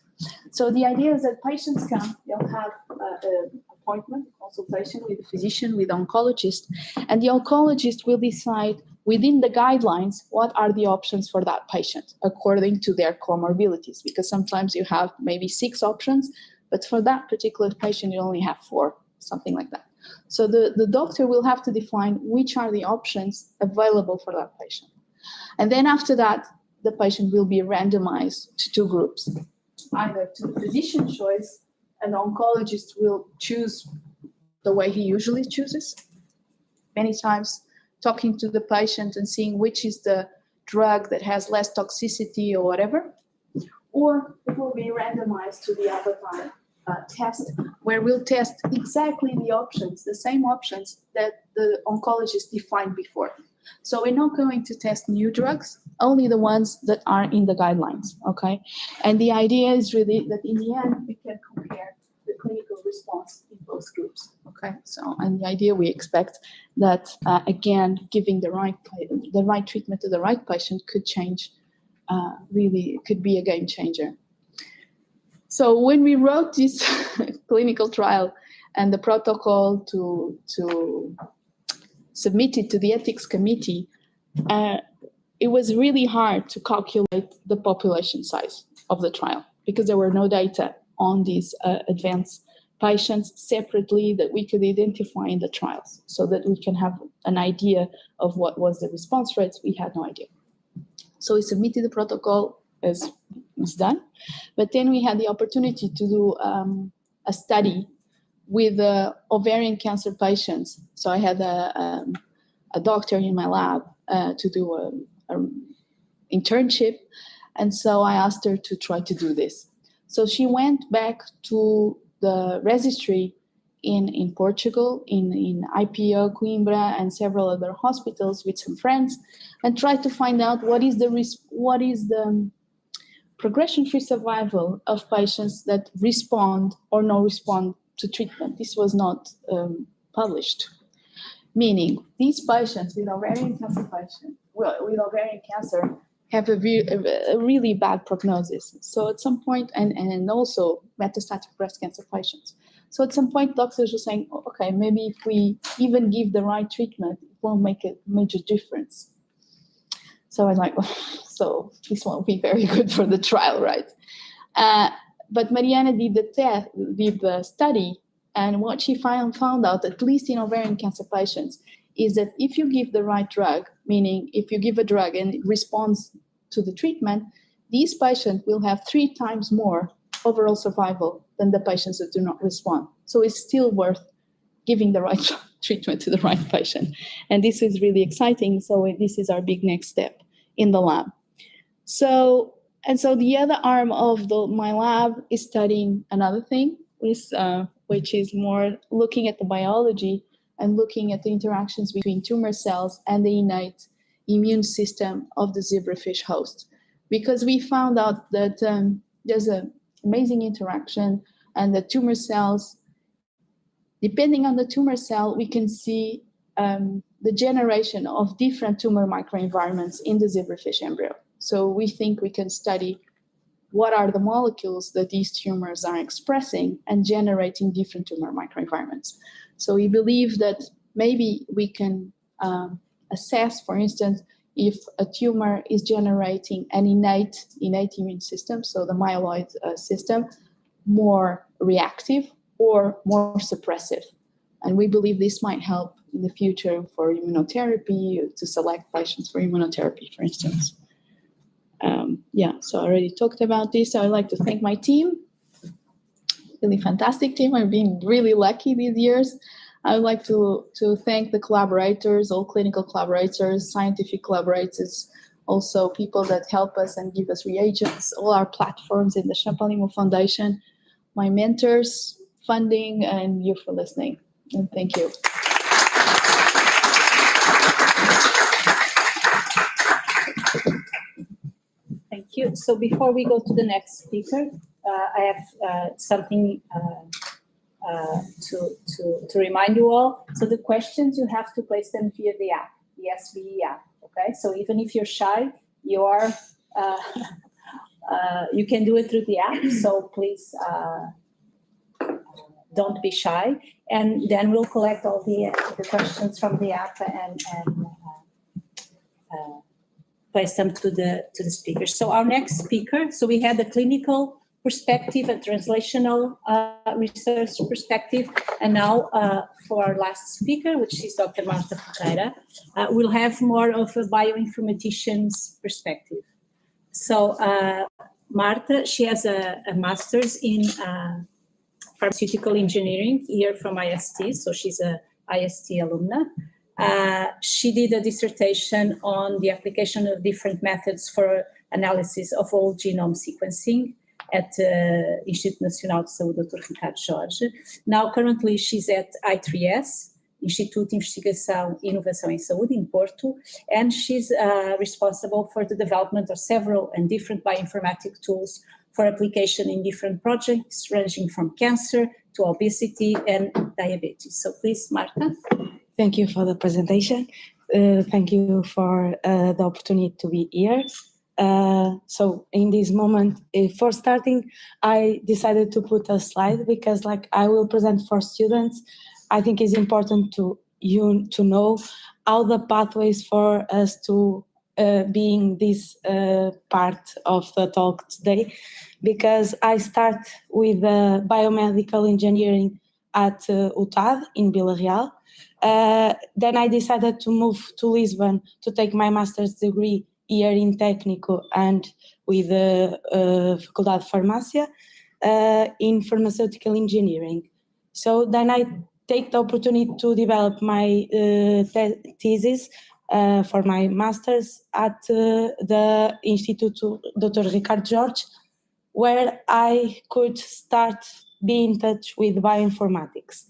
So the idea is that patients come, they'll have an appointment, consultation with the physician, with the oncologist, and the oncologist will decide within the guidelines what are the options for that patient according to their comorbidities, because sometimes you have maybe 6 options, but for that particular patient you only have 4, something like that. So the doctor will have to define which are the options available for that patient. And then after that, the patient will be randomized to 2 groups, either to the physician choice, an oncologist will choose the way he usually chooses, many times talking to the patient and seeing which is the drug that has less toxicity or whatever, or it will be randomized to the avatar test, where we'll test exactly the options, the same options that the oncologist defined before. So we're not going to test new drugs, only the ones that are in the guidelines, okay? And the idea is really that in the end, we can compare the clinical response in both groups, okay? So, and the idea we expect that, again, giving the right treatment to the right patient could change, really could be a game changer. So when we wrote this clinical trial and the protocol to submit it to the ethics committee, it was really hard to calculate the population size of the trial because there were no data on these advanced patients separately that we could identify in the trials so that we can have an idea of what was the response rates. We had no idea. So we submitted the protocol as was done, but then we had the opportunity to do a study with ovarian cancer patients. So I had a doctor in my lab to do an internship, and so I asked her to try to do this. So she went back to the registry in Portugal, in IPO, Coimbra, and several other hospitals with some friends, and tried to find out what is the progression-free survival of patients that respond or no respond to treatment. This was not published, meaning these patients with ovarian cancer have a really bad prognosis. So at some point, and also metastatic breast cancer patients. So at some point, doctors were saying, okay, maybe if we even give the right treatment, it won't make a major difference. So I'm like, so this won't be very good for the trial, right? But Mariana did the study, and what she found out, at least in ovarian cancer patients, is that if you give the right drug, meaning if you give a drug and it responds to the treatment, these patients will have 3 times more overall survival than the patients that do not respond. So it's still worth giving the right treatment to the right patient. And this is really exciting. So this is our big next step in the lab. So the other arm of my lab is studying another thing, which is more looking at the biology and looking at the interactions between tumor cells and the innate immune system of the zebrafish host. Because we found out that there's an amazing interaction, and the tumor cells, depending on the tumor cell, we can see the generation of different tumor microenvironments in the zebrafish embryo. So we think we can study what are the molecules that these tumors are expressing and generating different tumor microenvironments. So we believe that maybe we can assess, for instance, if a tumor is generating an innate immune system, so the myeloid system, more reactive or more suppressive. And we believe this might help in the future for immunotherapy, to select patients for immunotherapy, for instance. So I already talked about this. So I'd like to thank my team, really fantastic team. I've been really lucky these years. I would like to thank the collaborators, all clinical collaborators, scientific collaborators, also people that help us and give us reagents, all our platforms in the Champalimau Foundation, my mentors, funding, and you for listening. And thank you. Thank you. So before we go to the next speaker, I have something to remind you all. So the questions, you have to place them via the app, the SBE app. Okay. So even if you're shy, you can do it through the app. So please don't be shy. And then we'll collect all the questions from the app and place them to the speakers. So our next speaker. So we had the clinical perspective and translational research perspective. And now for our last speaker, which is Dr. Marta Ferreira, we'll have more of a bioinformatician's perspective. So Marta, she has a master's in pharmaceutical engineering here from IST. So she's a IST alumna. She did a dissertation on the application of different methods for analysis of whole genome sequencing at Instituto Nacional de Saúde, Dr. Ricardo Jorge. Now, currently, she's at I3S, Instituto de Investigação e Inovação em Saúde, in Porto, and she's responsible for the development of several and different bioinformatic tools for application in different projects, ranging from cancer to obesity and diabetes. So please, Marta. Thank you for the presentation. Thank you for the opportunity to be here. So in this moment, for starting, I decided to put a slide because like I will present for students. I think it's important to you to know how the pathways for us to being this part of the talk today, because I start with biomedical engineering at UTAD in Vila Real. Then I decided to move to Lisbon to take my master's degree here in Técnico and with the Faculdade de Farmácia in pharmaceutical engineering. So then I take the opportunity to develop my thesis for my master's at the Instituto Dr. Ricardo Jorge, where I could start being in touch with bioinformatics.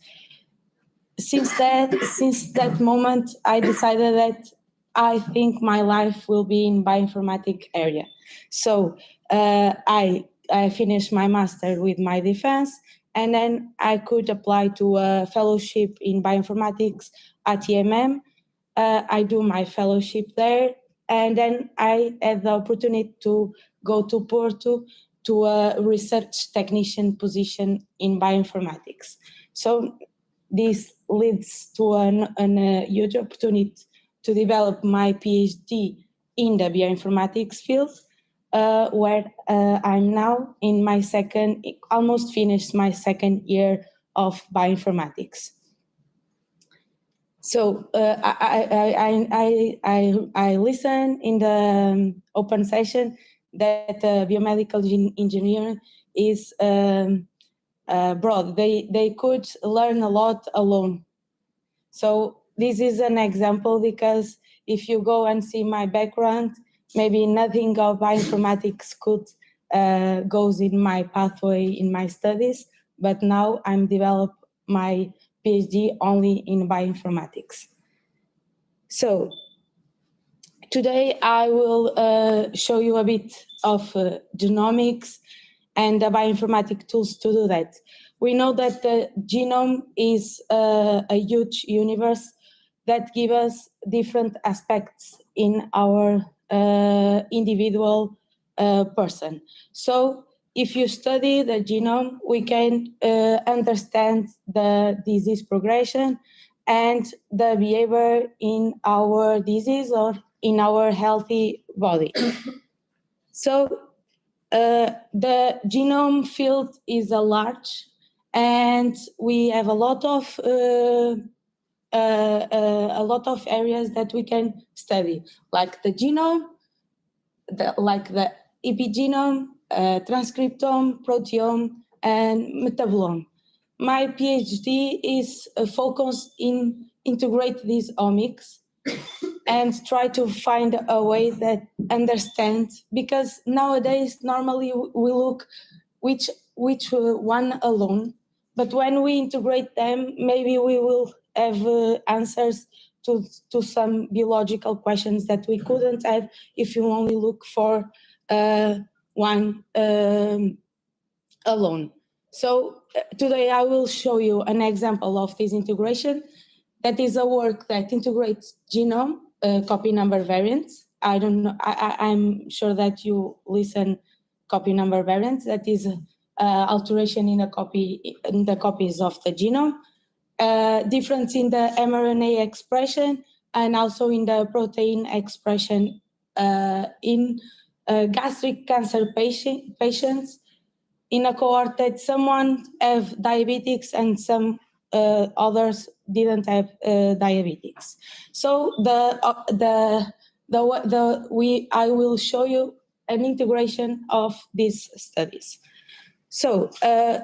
Since that moment, I decided that I think my life will be in bioinformatics area. So I finished my master with my defense, and then I could apply to a fellowship in bioinformatics at EMM. I do my fellowship there, and then I had the opportunity to go to Porto to a research technician position in bioinformatics. So this leads to a huge opportunity to develop my PhD in the bioinformatics field, where I'm now in my almost finished my second year of bioinformatics. So I listen in the open session that biomedical engineering is broad. They could learn a lot alone. So this is an example, because if you go and see my background, maybe nothing of bioinformatics could goes in my pathway in my studies, but now I'm develop my PhD only in bioinformatics. So today I will show you a bit of genomics and the bioinformatic tools to do that. We know that the genome is a huge universe that gives us different aspects in our individual person. So if you study the genome, we can understand the disease progression and the behavior in our disease or in our healthy body. So the genome field is a large, and we have a lot of areas that we can study, like the genome, like the epigenome, transcriptome, proteome, and metabolome. My PhD is focused in integrate these omics and try to find a way that understands, because nowadays normally we look which one alone, but when we integrate them, maybe we will have answers to some biological questions that we couldn't have if you only look for one alone. So today I will show you an example of this integration. That is a work that integrates genome, copy number variants. I don't know. I'm sure that you listen copy number variants. That is alteration in the copies of the genome, difference in the mRNA expression, and also in the protein expression in gastric cancer patients. In a cohort that someone have diabetics and some others didn't have diabetics. So I will show you an integration of these studies. So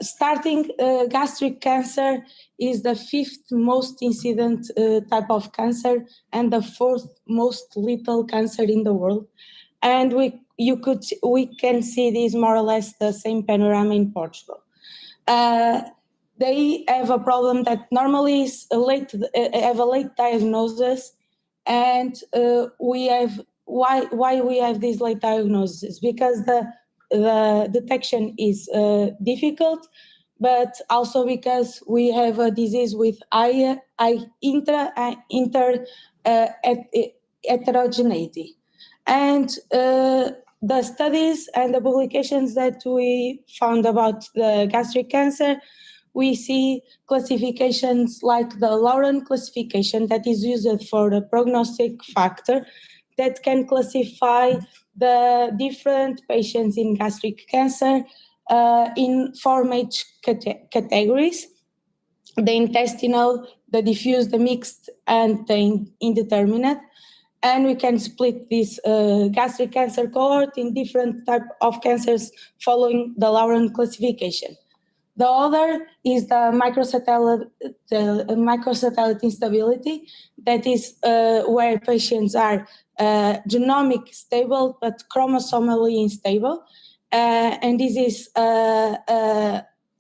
starting gastric cancer is the 5th most incident type of cancer and the 4th most lethal cancer in the world. And we can see this more or less the same panorama in Portugal. They have a problem that normally is have a late diagnosis, and we have why we have this late diagnosis, because the detection is difficult, but also because we have a disease with heterogeneity. And the studies and the publications that we found about the gastric cancer, we see classifications like the Lauren classification that is used for the prognostic factor that can classify the different patients in gastric cancer in 4 major categories: the intestinal, the diffuse, the mixed, and the indeterminate. And we can split this gastric cancer cohort in different type of cancers following the Lauren classification. The other is the microsatellite instability, that is where patients are genomic stable but chromosomally unstable. And this is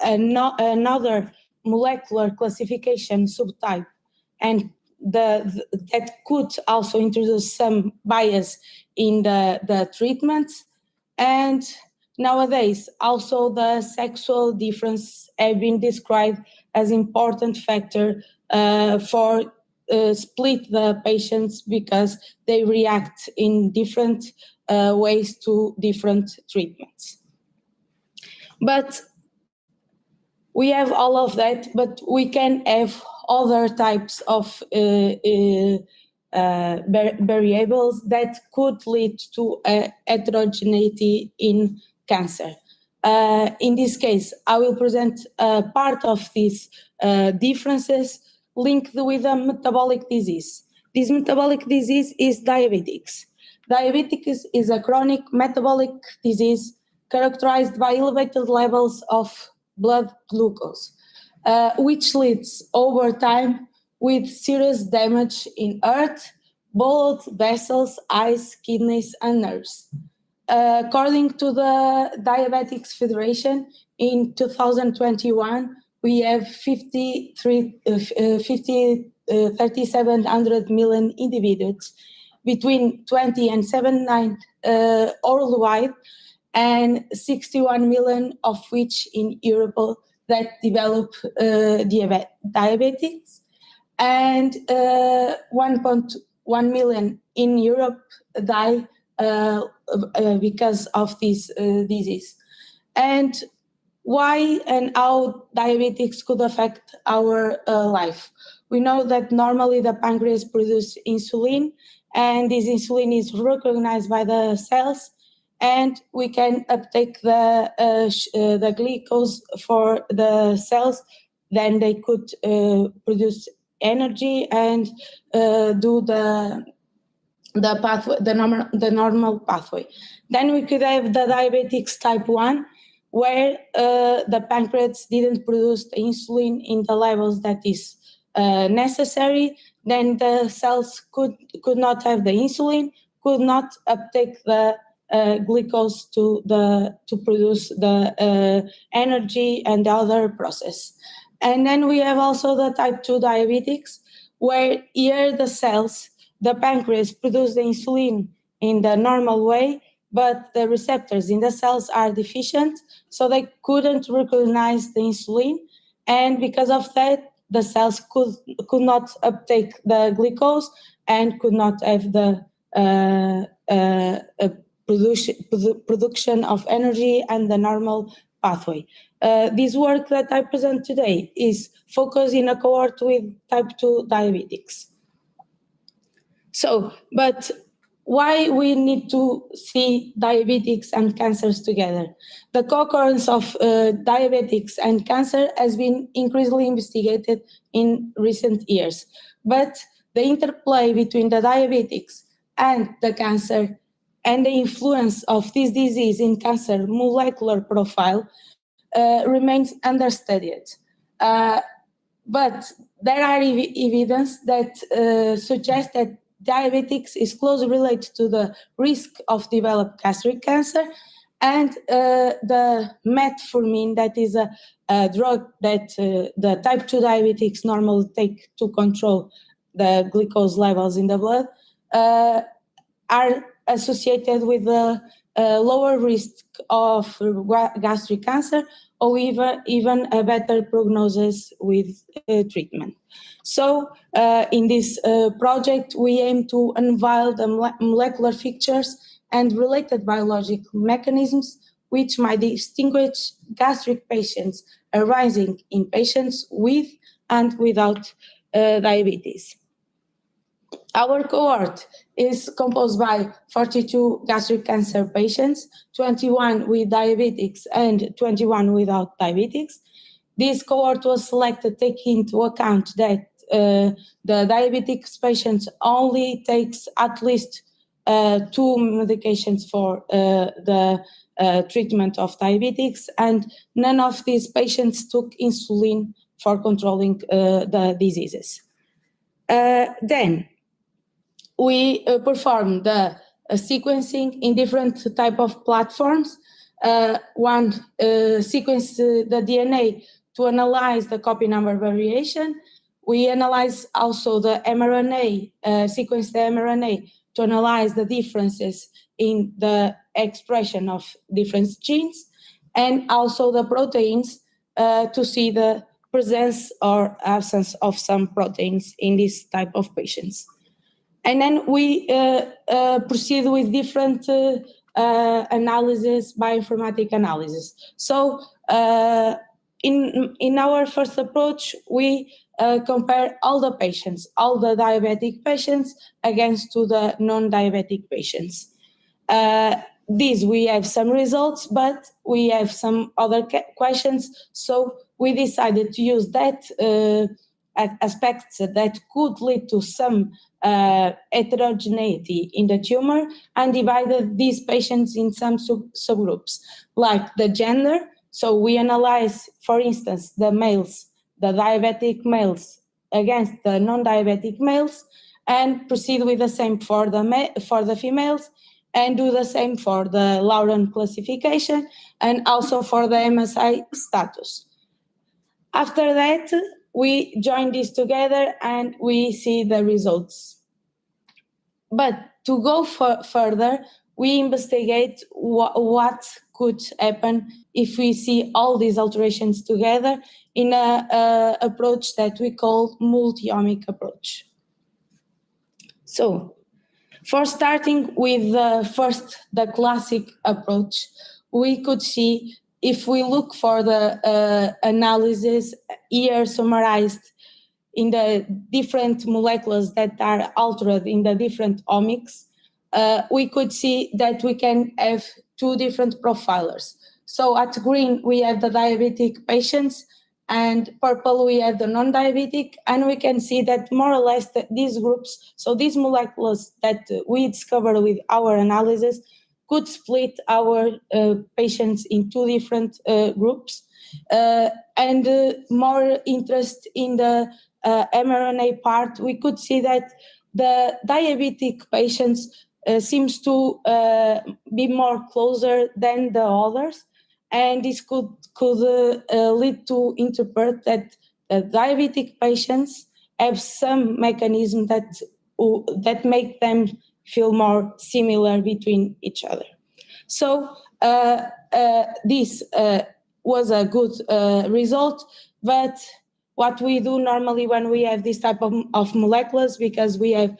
another molecular classification subtype, and that could also introduce some bias in the treatments. And nowadays, also the sexual difference have been described as important factor for split the patients, because they react in different ways to different treatments. But we have all of that, but we can have other types of variables that could lead to heterogeneity in cancer. In this case, I will present part of these differences linked with a metabolic disease. This metabolic disease is diabetes. Diabetes is a chronic metabolic disease characterized by elevated levels of blood glucose, which leads over time with serious damage in heart, blood vessels, eyes, kidneys, and nerves. According to the Diabetics Federation, in 2021, we have 3,700 million individuals between 20 and 79 worldwide, and 61 million of which in Europe that develop diabetes, and 1.1 million in Europe die because of this disease. And why and how diabetes could affect our life? We know that normally the pancreas produces insulin, and this insulin is recognized by the cells, and we can uptake the glucose for the cells. Then they could produce energy and do the pathway, the normal pathway. Then we could have the diabetics type 1, where the pancreas didn't produce the insulin in the levels that is necessary. Then the cells could not have the insulin, could not uptake the glucose to produce the energy and the other process. And then we have also the type 2 diabetics, where here the cells, the pancreas produce the insulin in the normal way, but the receptors in the cells are deficient, so they couldn't recognize the insulin, and because of that, the cells could not uptake the glucose and could not have the production of energy and the normal pathway. This work that I present today is focused in a cohort with type 2 diabetics. So, but why we need to see diabetics and cancers together? The co-occurrence of diabetics and cancer has been increasingly investigated in recent years, but the interplay between the diabetics and the cancer and the influence of this disease in cancer molecular profile remains understudied. But there are evidence that suggests that diabetics is closely related to the risk of developing gastric cancer, and the metformin, that is a drug that the type 2 diabetics normally take to control the glucose levels in the blood, are associated with a lower risk of gastric cancer, or even a better prognosis with treatment. So in this project, we aim to unveil the molecular features and related biological mechanisms which might distinguish gastric patients arising in patients with and without diabetes. Our cohort is composed by 42 gastric cancer patients, 21 with diabetics and 21 without diabetics. This cohort was selected taking into account that the diabetics patients only takes at least 2 medications for the treatment of diabetics, and none of these patients took insulin for controlling the diseases. Then we performed the sequencing in different type of platforms. One sequenced the DNA to analyze the copy number variation. We analyze also the mRNA, sequence the mRNA to analyze the differences in the expression of different genes, and also the proteins to see the presence or absence of some proteins in this type of patients. And then we proceed with different analysis, bioinformatic analysis. So in our first approach, we compare all the patients, all the diabetic patients against to the non-diabetic patients. These we have some results, but we have some other questions. So we decided to use that aspects that could lead to some heterogeneity in the tumor, and divided these patients in some subgroups, like the gender. So we analyze, for instance, the males, the diabetic males against the non-diabetic males, and proceed with the same for the females, and do the same for the Lauren classification, and also for the MSI status. After that, we join this together and we see the results. But to go further, we investigate what could happen if we see all these alterations together in an approach that we call multi-omic approach. So, for starting with the classic approach, we could see, if we look for the analysis here summarized in the different molecules that are altered in the different omics, we could see that we can have 2 different profilers. So at green, we have the diabetic patients, and purple, we have the non-diabetic, and we can see that more or less these groups, so these molecules that we discovered with our analysis, could split our patients in 2 different groups, and more interest in the mRNA part, we could see that the diabetic patients seems to be more closer than the others, and this could lead to interpret that diabetic patients have some mechanism that make them feel more similar between each other. So this was a good result, but what we do normally when we have this type of molecules, because we have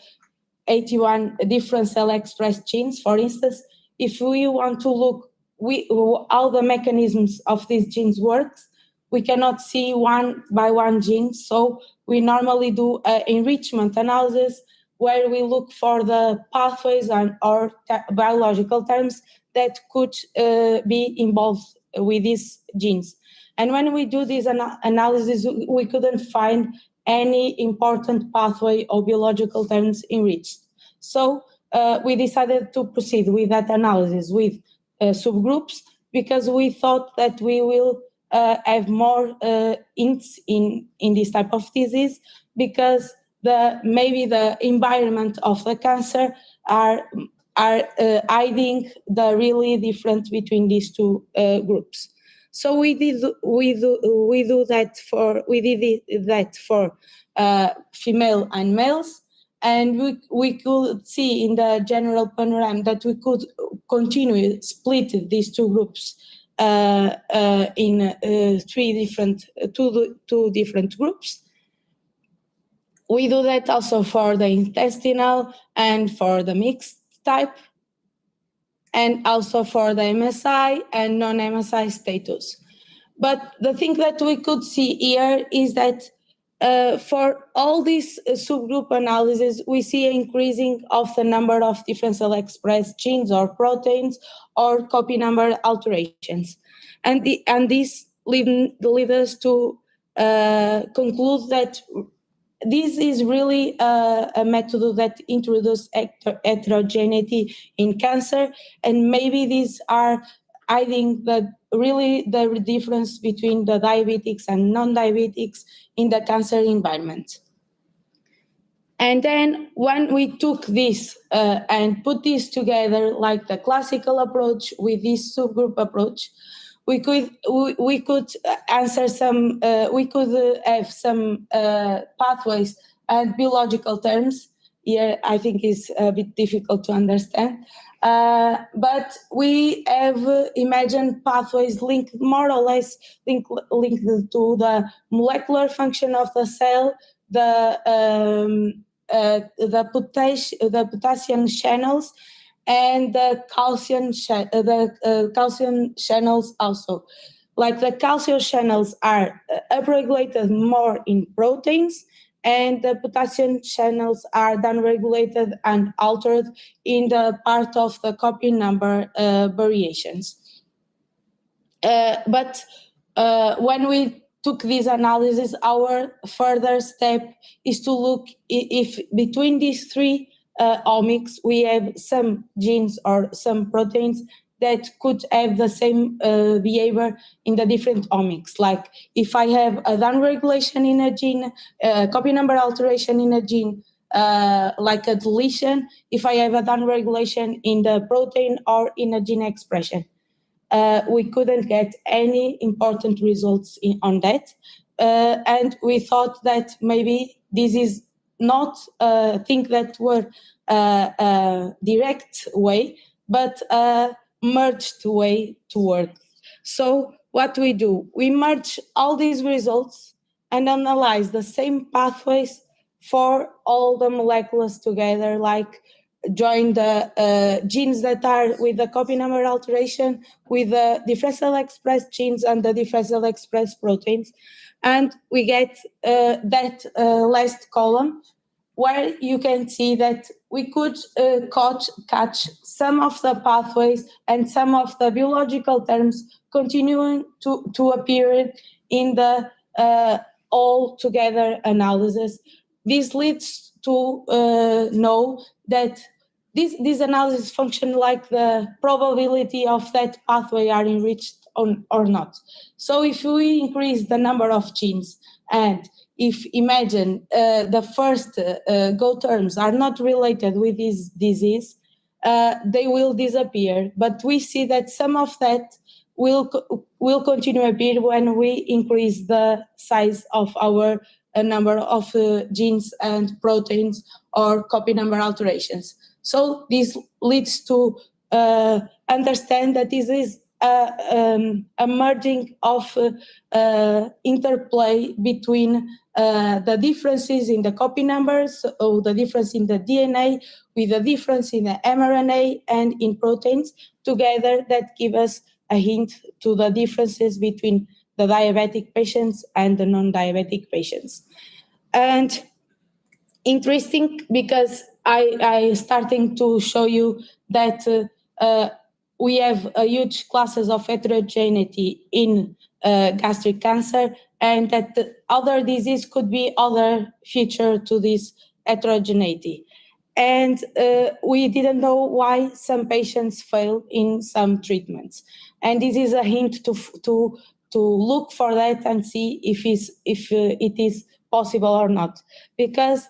81 different cell expressed genes, for instance, if we want to look how the mechanisms of these genes works, we cannot see one by one gene. So we normally do an enrichment analysis where we look for the pathways or biological terms that could be involved with these genes. And when we do this analysis, we couldn't find any important pathway or biological terms enriched. So we decided to proceed with that analysis with subgroups, because we thought that we will have more hints in this type of disease, because maybe the environment of the cancer are hiding the really difference between these 2 groups. So we did that for female and males, and we could see in the general panorama that we could continue split these 2 groups in 2 different groups. We do that also for the intestinal and for the mixed type. and also for the MSI and non-MSI status. But the thing that we could see here is that for all these subgroup analyses, we see an increasing of the number of differential expressed genes or proteins or copy number alterations. And this lead us to conclude that this is really a method that introduces heterogeneity in cancer, and maybe these are, I think, that really the difference between the diabetics and non-diabetics in the cancer environment. And then when we took this and put this together, like the classical approach with this subgroup approach, we could answer some. We could have some pathways and biological terms. Here, I think is a bit difficult to understand. But we have imagined pathways linked more or less linked to the molecular function of the cell, the potassium channels, and the calcium channels also. Like the calcium channels are upregulated more in proteins, and the potassium channels are downregulated and altered in the part of the copy number variations. But when we took this analysis, our further step is to look if between these three omics we have some genes or some proteins that could have the same behavior in the different omics. Like if I have a downregulation in a gene, copy number alteration in a gene, like a deletion, if I have a downregulation in the protein or in a gene expression. We couldn't get any important results on that. And we thought that maybe this is not a thing that were a direct way, but a merged way to work. So what we do, we merge all these results and analyze the same pathways for all the molecules together, like join the genes that are with the copy number alteration with the differential expressed genes and the differential expressed proteins. And we get that last column where you can see that we could catch some of the pathways and some of the biological terms continuing to appear in the all together analysis. This leads to know that this analysis function like the probability of that pathway are enriched or not. So if we increase the number of genes, and if imagine the first go terms are not related with this disease, they will disappear. But we see that some of that will continue to appear when we increase the size of our number of genes and proteins or copy number alterations. So this leads to understand that this is a merging of interplay between the differences in the copy numbers, or the difference in the DNA with the difference in the mRNA and in proteins together, that give us a hint to the differences between the diabetic patients and the non-diabetic patients. And interesting, because I starting to show you that we have a huge classes of heterogeneity in gastric cancer, and that the other disease could be other feature to this heterogeneity. And we didn't know why some patients fail in some treatments. And this is a hint to look for that and see if it is possible or not. Because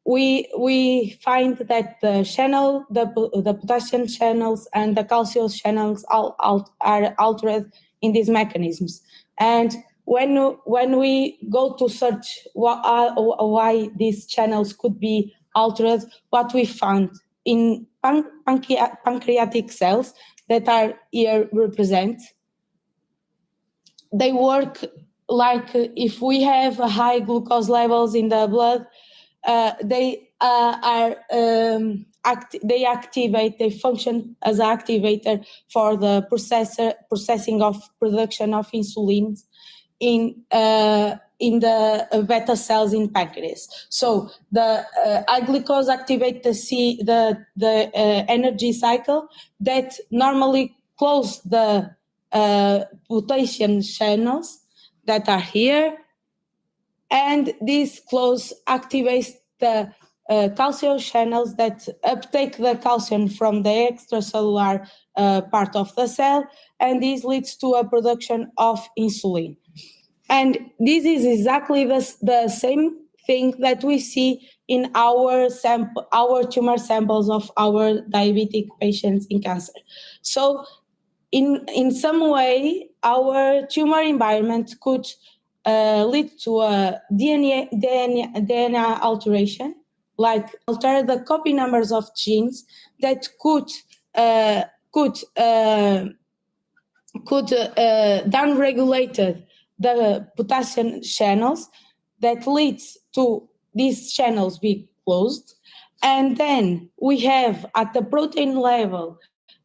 we find that the channel, the potassium channels and the calcium channels are altered in these mechanisms. And when we go to search why these channels could be altered, what we found in pancreatic cells that are here represent, they work like if we have high glucose levels in the blood, they are they function as an activator for the processing of production of insulin in the beta cells in pancreas. So the high glucose activate the energy cycle that normally close the potassium channels that are here, and this close activates the calcium channels that uptake the calcium from the extracellular part of the cell, and this leads to a production of insulin. And this is exactly the same thing that we see in our tumor samples of our diabetic patients in cancer. So in some way, our tumor environment could lead to a DNA alteration, like alter the copy numbers of genes that could downregulate the potassium channels, that leads to these channels be closed. And then we have at the protein level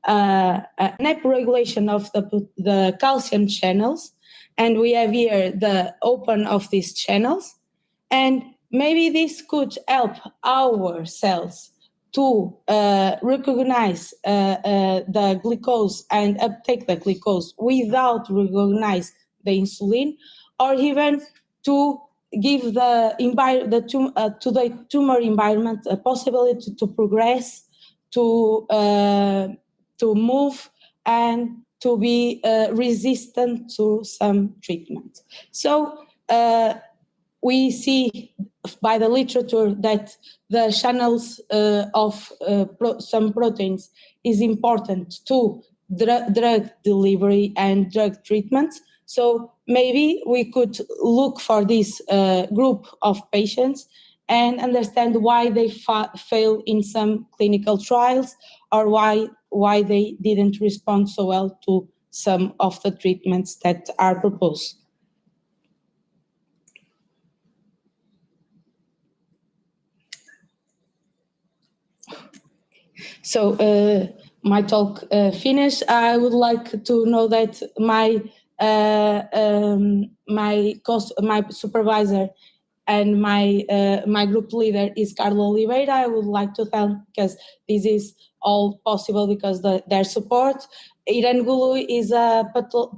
an upregulation of the calcium channels, and we have here the open of these channels, and maybe this could help our cells to recognize the glucose and uptake the glucose without recognize the insulin, or even to give to the tumor environment a possibility to progress, to move, and to be resistant to some treatment. So we see by the literature that the channels of some proteins is important to drug delivery and drug treatments. So maybe we could look for this group of patients and understand why they fail in some clinical trials, or why they didn't respond so well to some of the treatments that are proposed. So my talk finished. I would like to know that my supervisor and my group leader is Carla Oliveira. I would like to thank, because this is all possible because their support. Irene Gulu is a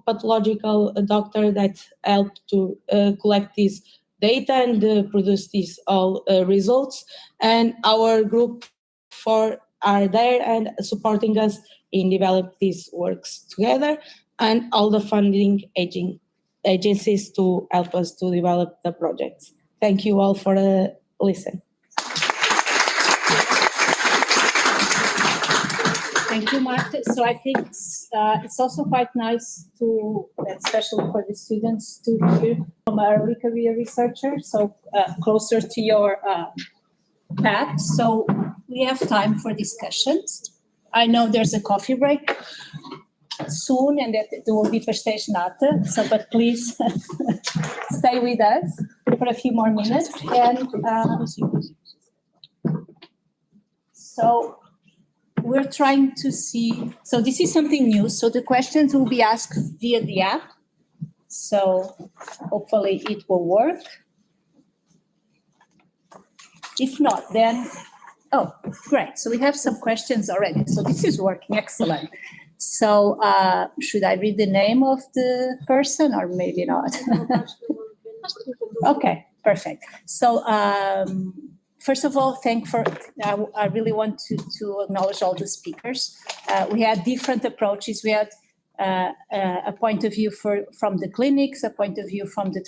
pathological doctor that helped to collect this data and produce these all results. And our group are there and supporting us in developing these works together, and all the funding agencies to help us to develop the projects. Thank you all for listening. Thank you, Marta. So I think it's also quite nice to, especially for the students, to hear from an early career researcher, so closer to your path. So we have time for discussions. I know there's a coffee break soon, and that there will be pastéis nata. So, but please stay with us for a few more minutes. And so we're trying to see. So this is something new. So the questions will be asked via the app. So hopefully it will work. If not, then, oh, great. So we have some questions already. So this is working, excellent. So should I read the name of the person or maybe not? Okay, perfect. So first of all, I really want to acknowledge all the speakers. We had different approaches. We had a point of view from the clinics, a point of view from the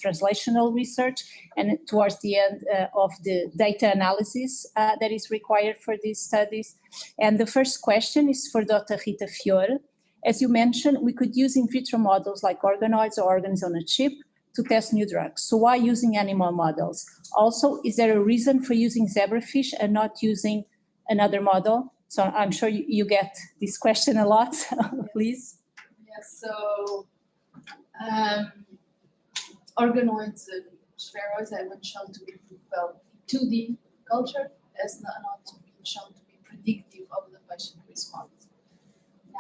translational research, and towards the end of the data analysis that is required for these studies. And the first question is for Dr. Rita Fiore. As you mentioned, we could use in vitro models like organoids or organs on a chip to test new drugs. So why using animal models? Also, is there a reason for using zebrafish and not using another model? So I'm sure you get this question a lot, please. Yes, so organoids and spheroids have been shown to be, well, 2D culture has not been shown to be population response.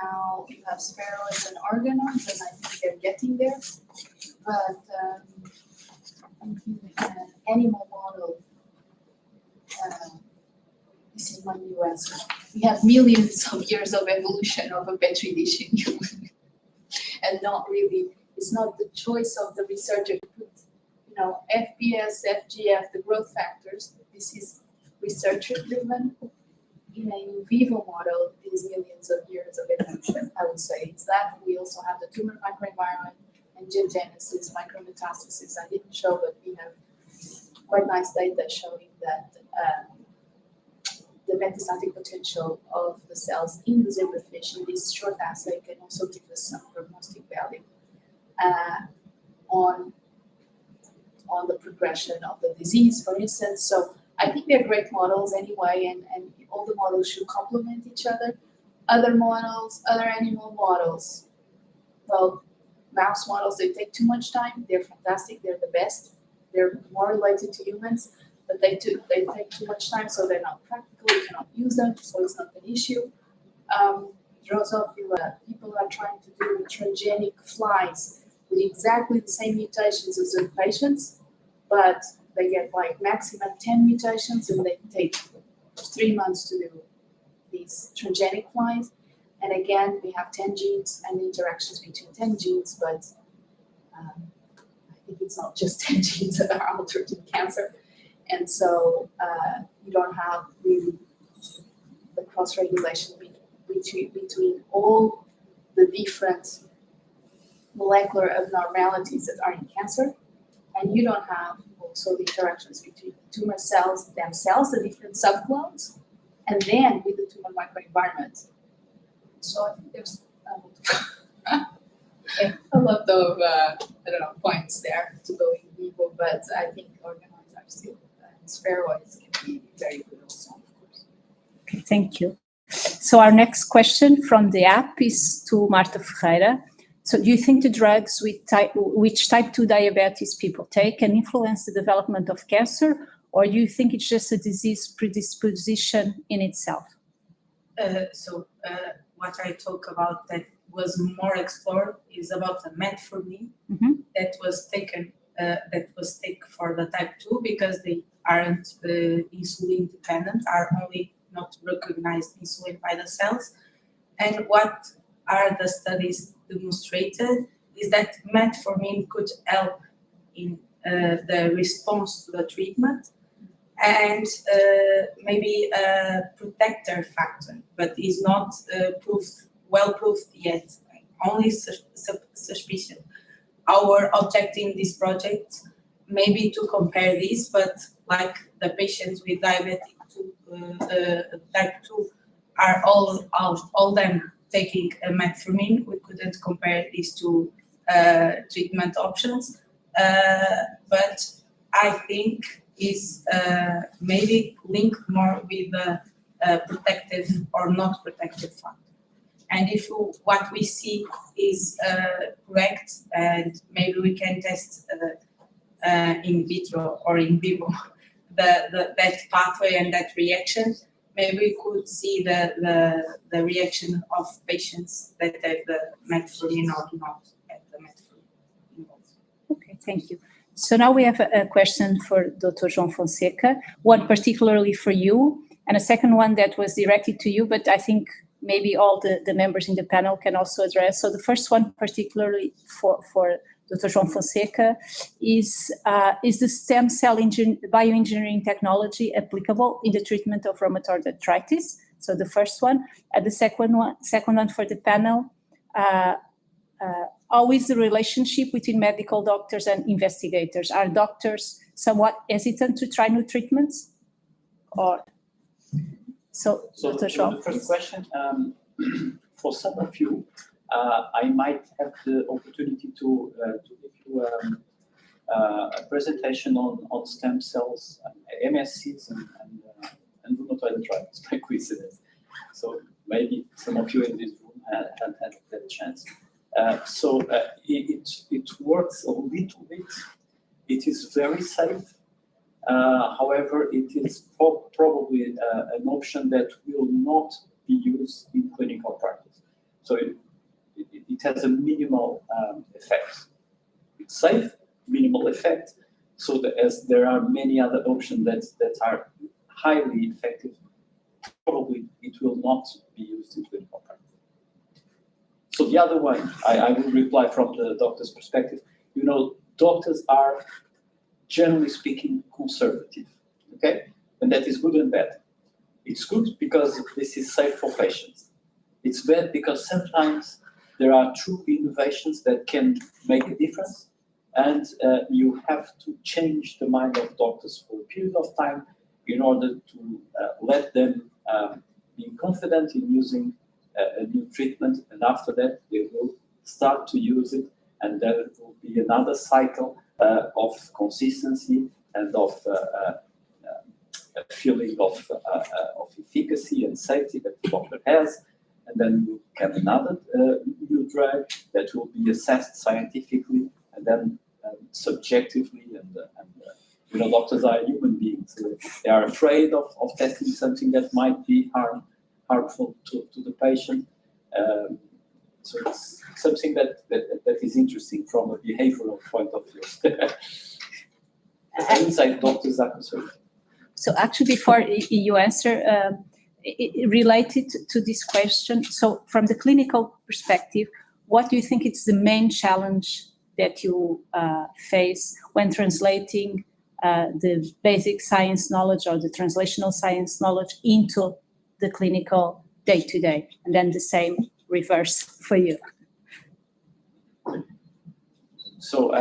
Now you have spheroids and organoids, and I think they're getting there. But in an animal model, this is one new answer. We have millions of years of evolution of a petri dish in human, and not really. It's not the choice of the researcher to put, FPS, FGF, the growth factors. This is researcher-driven. In an in vivo model, these millions of years of evolution, I would say it's that. We also have the tumor microenvironment and genesis, micrometastasis. I didn't show, but we have quite nice data showing that the metastatic potential of the cells in the zebrafish in this short assay can also give us some prognostic value on the progression of the disease, for instance. So I think they're great models anyway, and all the models should complement each other. Other models, other animal models, well, mouse models, they take too much time. They're fantastic. They're the best. They're more related to humans, but they take too much time, so they're not practical. You cannot use them, so it's not an issue. Drosophila, people are trying to do transgenic flies with exactly the same mutations as in patients, but they get like maximum 10 mutations, and they take 3 months to do these transgenic flies. And again, we have 10 genes and interactions between 10 genes, but I think it's not just 10 genes that are altered in cancer. And so you don't have really the cross-regulation between all the different molecular abnormalities that are in cancer. And you don't have also the interactions between tumor cells themselves, the different subclones, and then with the tumor microenvironment. So I think there's a lot of points there to go in vivo, but I think organoids are still, spheroids can be very good also, of course. Okay, thank you. So our next question from the app is to Marta Ferreira. So do you think the drugs which type 2 diabetes people take can influence the development of cancer, or do you think it's just a disease predisposition in itself? What I talk about that was more explored is about the metformin that was taken for the type 2 because they aren't insulin dependent, are only not recognized insulin by the cells. And what are the studies demonstrated is that metformin could help in the response to the treatment and maybe a protector factor, but is not well proved yet, only suspicion. Our objective in this project may be to compare this, but like the patients with diabetic type 2 are all them taking a metformin. We couldn't compare these two treatment options, but I think is maybe linked more with the protective or not protective factor. And if what we see is correct, and maybe we can test in vitro or in vivo that pathway and that reaction, maybe we could see the reaction of patients that have the metformin or not have the metformin involved. Okay, thank you. So now we have a question for Dr. João Fonseca, one particularly for you, and a second one that was directed to you, but I think maybe all the members in the panel can also address. So the first one particularly for Dr. João Fonseca is the stem cell bioengineering technology applicable in the treatment of rheumatoid arthritis? So the first one. And the second one for the panel, how is the relationship between medical doctors and investigators? Are doctors somewhat hesitant to try new treatments? So Dr. João, the first question, for some of you, I might have the opportunity to give you a presentation on stem cells, MSCs, and rheumatoid arthritis by coincidence. So maybe some of you in this room had that chance. It works a little bit. It is very safe. However, it is probably an option that will not be used in clinical practice. So it has a minimal effect. It's safe, minimal effect, so that as there are many other options that are highly effective, probably it will not be used in clinical practice. So the other one, I will reply from the doctor's perspective. You know, doctors are, generally speaking, conservative, okay? And that is good and bad. It's good because this is safe for patients. It's bad because sometimes there are true innovations that can make a difference, and you have to change the mind of doctors for a period of time in order to let them be confident in using a new treatment, and after that they will start to use it, and there will be another cycle of consistency and of a feeling of efficacy and safety that the doctor has, and then you have another new drug that will be assessed scientifically and then subjectively, and you know, doctors are human beings. So they are afraid of testing something that might be harmful to the patient. So it's something that is interesting from a behavioral point of view. Inside, doctors are concerned. So actually, before you answer, related to this question, so from the clinical perspective, what do you think is the main challenge that you face when translating the basic science knowledge or the translational science knowledge into the clinical day-to-day? And then the same reverse for you. So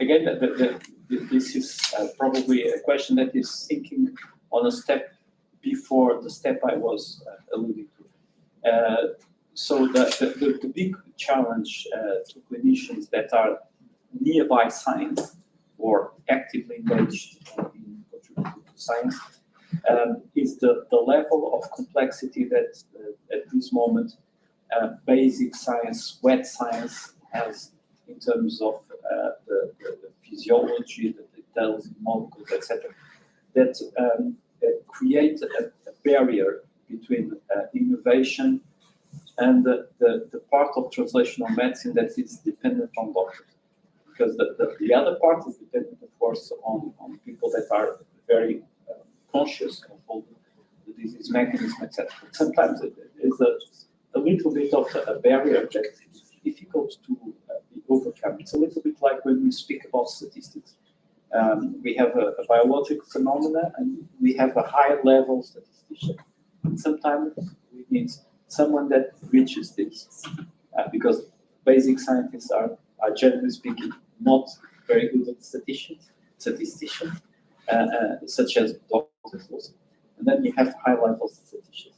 again, this is probably a question that is thinking on a step before the step I was alluding to. So the big challenge to clinicians that are nearby science or actively engaged in contributing to science is the level of complexity that at this moment basic science, wet science has in terms of the physiology, the details, molecules, etc. That create a barrier between innovation and the part of translational medicine that is dependent on doctors. Because the other part is dependent, of course, on people that are very conscious of all the disease mechanism, etc. Sometimes it is a little bit of a barrier that is difficult to be overcome. It's a little bit like when we speak about statistics. We have a biological phenomena and we have a high-level statistician. And sometimes we need someone that reaches this, because basic scientists are generally speaking not very good at statisticians, such as doctors also. And then you have high-level statisticians.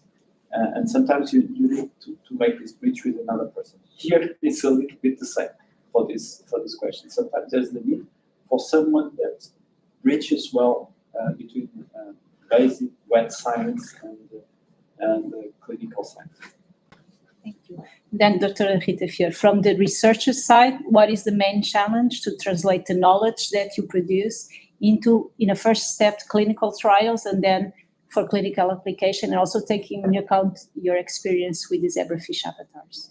And sometimes you need to make this bridge with another person. Here it's a little bit the same for this question. Sometimes there's the need for someone that bridges well between basic wet science and clinical science. Thank you. Then Dr. Rita Fior, from the researcher side, what is the main challenge to translate the knowledge that you produce into, in a first step, clinical trials, and then for clinical application, and also taking into account your experience with the zebrafish avatars?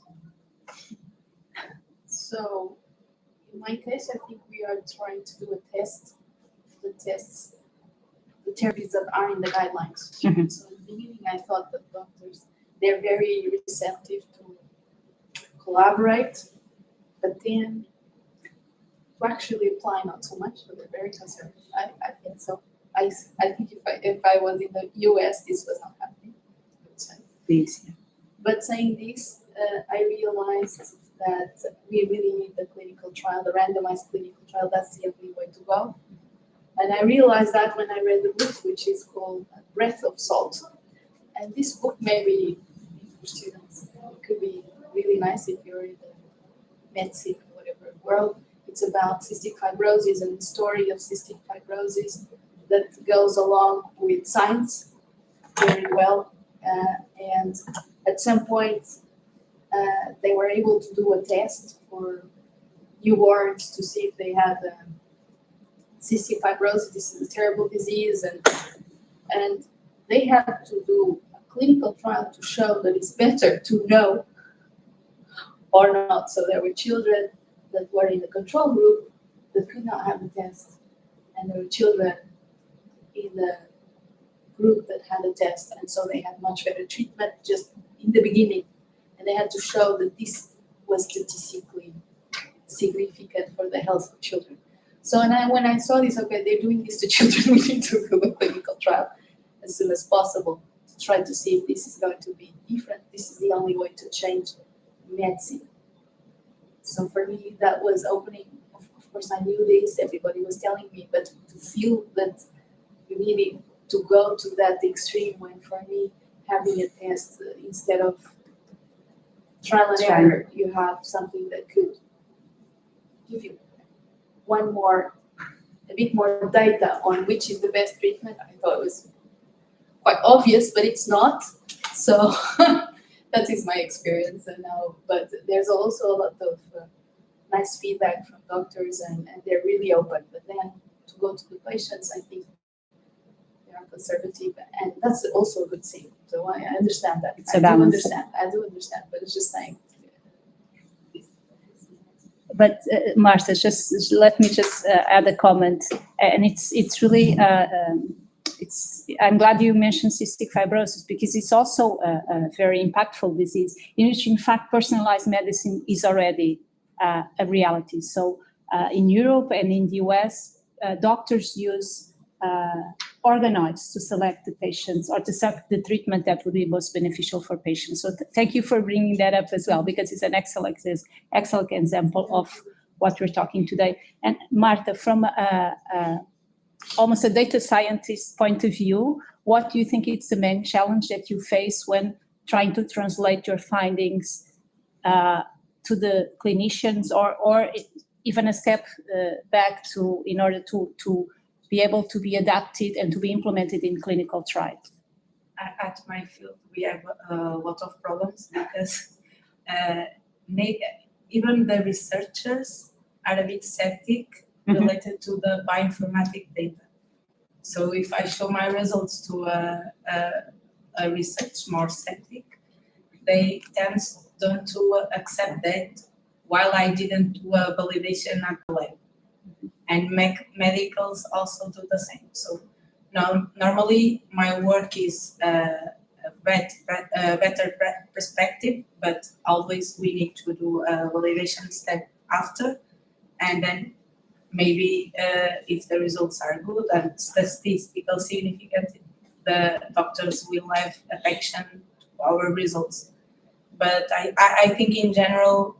So in my case, I think we are trying to do a test, the therapies that are in the guidelines. Mm-hmm. So in the beginning, I thought that doctors, they're very receptive to collaborate, but then to actually apply, not so much, so they're very conservative. I think so. I think if I was in the US, this was not happening. Please. But saying this, I realized that we really need the clinical trial, the randomized clinical trial. That's the only way to go. And I realized that when I read the book, which is called Breath of Salt. And this book may be for students. It could be really nice if you're in the medicine or whatever world. It's about cystic fibrosis and the story of cystic fibrosis that goes along with science very well. And at some point, they were able to do a test for newborns to see if they had cystic fibrosis. This is a terrible disease, and they had to do a clinical trial to show that it's better to know or not. So there were children that were in the control group that could not have the test, and there were children in the group that had a test, and so they had much better treatment just in the beginning, and they had to show that this was statistically significant for the health of children. So when I saw this, okay, they're doing this to children, we need to do a clinical trial as soon as possible to try to see if this is going to be different. This is the only way to change medicine. So for me, that was opening. Of course, I knew this, everybody was telling me, but to feel that you needed to go to that extreme, when for me, having a test instead of trial and error, you have something that could give you a bit more data on which is the best treatment. I thought it was quite obvious, but it's not. So that is my experience. And now, but there's also a lot of nice feedback from doctors, and they're really open. But then to go to the patients, I think they are conservative, and that's also a good thing. So I understand that. It's a balance. I do understand, but it's just saying. But Martha, just let me just add a comment, and it's really I'm glad you mentioned cystic fibrosis, because it's also a very impactful disease in which, in fact, personalized medicine is already a reality. So in Europe and in the US, doctors use organoids to select the patients or to select the treatment that would be most beneficial for patients. So thank you for bringing that up as well, because it's an excellent example of what we're talking today. And Martha, from almost a data scientist point of view, what do you think is the main challenge that you face when trying to translate your findings to the clinicians, or even a step back in order to be able to be adapted and to be implemented in clinical trials? At my field, we have a lot of problems because even the researchers are a bit skeptic related to the bioinformatic data. So if I show my results to a research more skeptic, they tend don't to accept that, while I didn't do a validation at the lab. And medicals also do the same. So normally my work is a better perspective, but always we need to do a validation step after, and then maybe if the results are good and statistical significant, the doctors will have affection to our results. But I think in general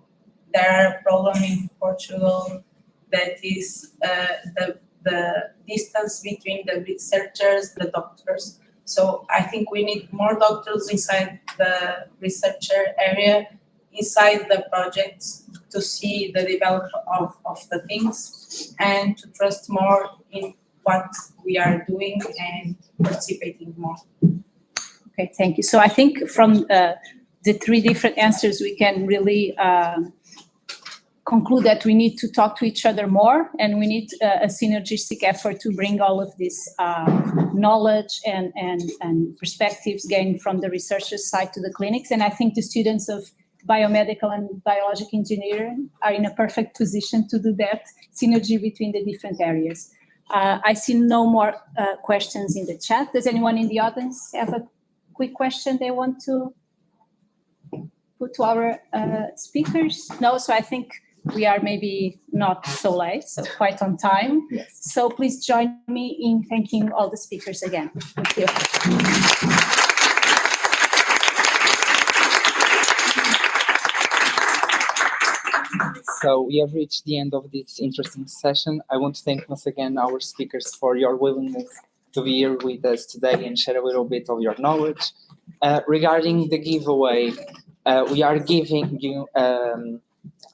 there are a problem in Portugal that is the distance between the researchers, the doctors. So I think we need more doctors inside the researcher area, inside the projects, to see the development of the things and to trust more in what we are doing and participating more. Okay, thank you. So I think from the three different answers, we can really conclude that we need to talk to each other more, and we need a synergistic effort to bring all of this knowledge and perspectives gained from the researchers' side to the clinics. And I think the students of biomedical and biologic engineering are in a perfect position to do that synergy between the different areas. I see no more questions in the chat. Does anyone in the audience have a quick question they want to put to our speakers? No, so I think we are maybe not so late, so quite on time. Yes. So please join me in thanking all the speakers again. Thank you. So we have reached the end of this interesting session. I want to thank once again our speakers for your willingness to be here with us today and share a little bit of your knowledge. Regarding the giveaway, we are giving you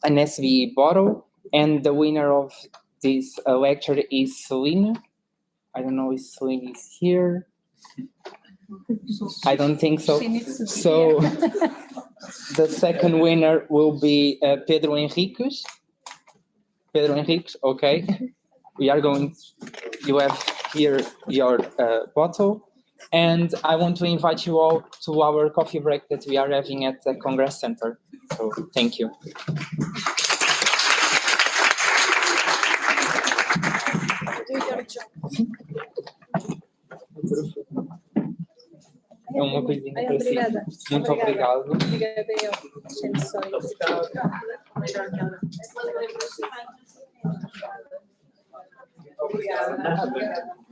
an SBE bottle, and the winner of this lecture is Celine. I don't know if Celine is here. I don't think so. She needs to be So here. the second winner will be Pedro Henriques. Pedro Henriques, okay. We are going, you have here your bottle. And I want to invite you all to our coffee break that we are having at the Congress Center. So thank you. É uma coisinha para si. Obrigada. Muito obrigado. Obrigada eu. Gente, só isso. Obrigado.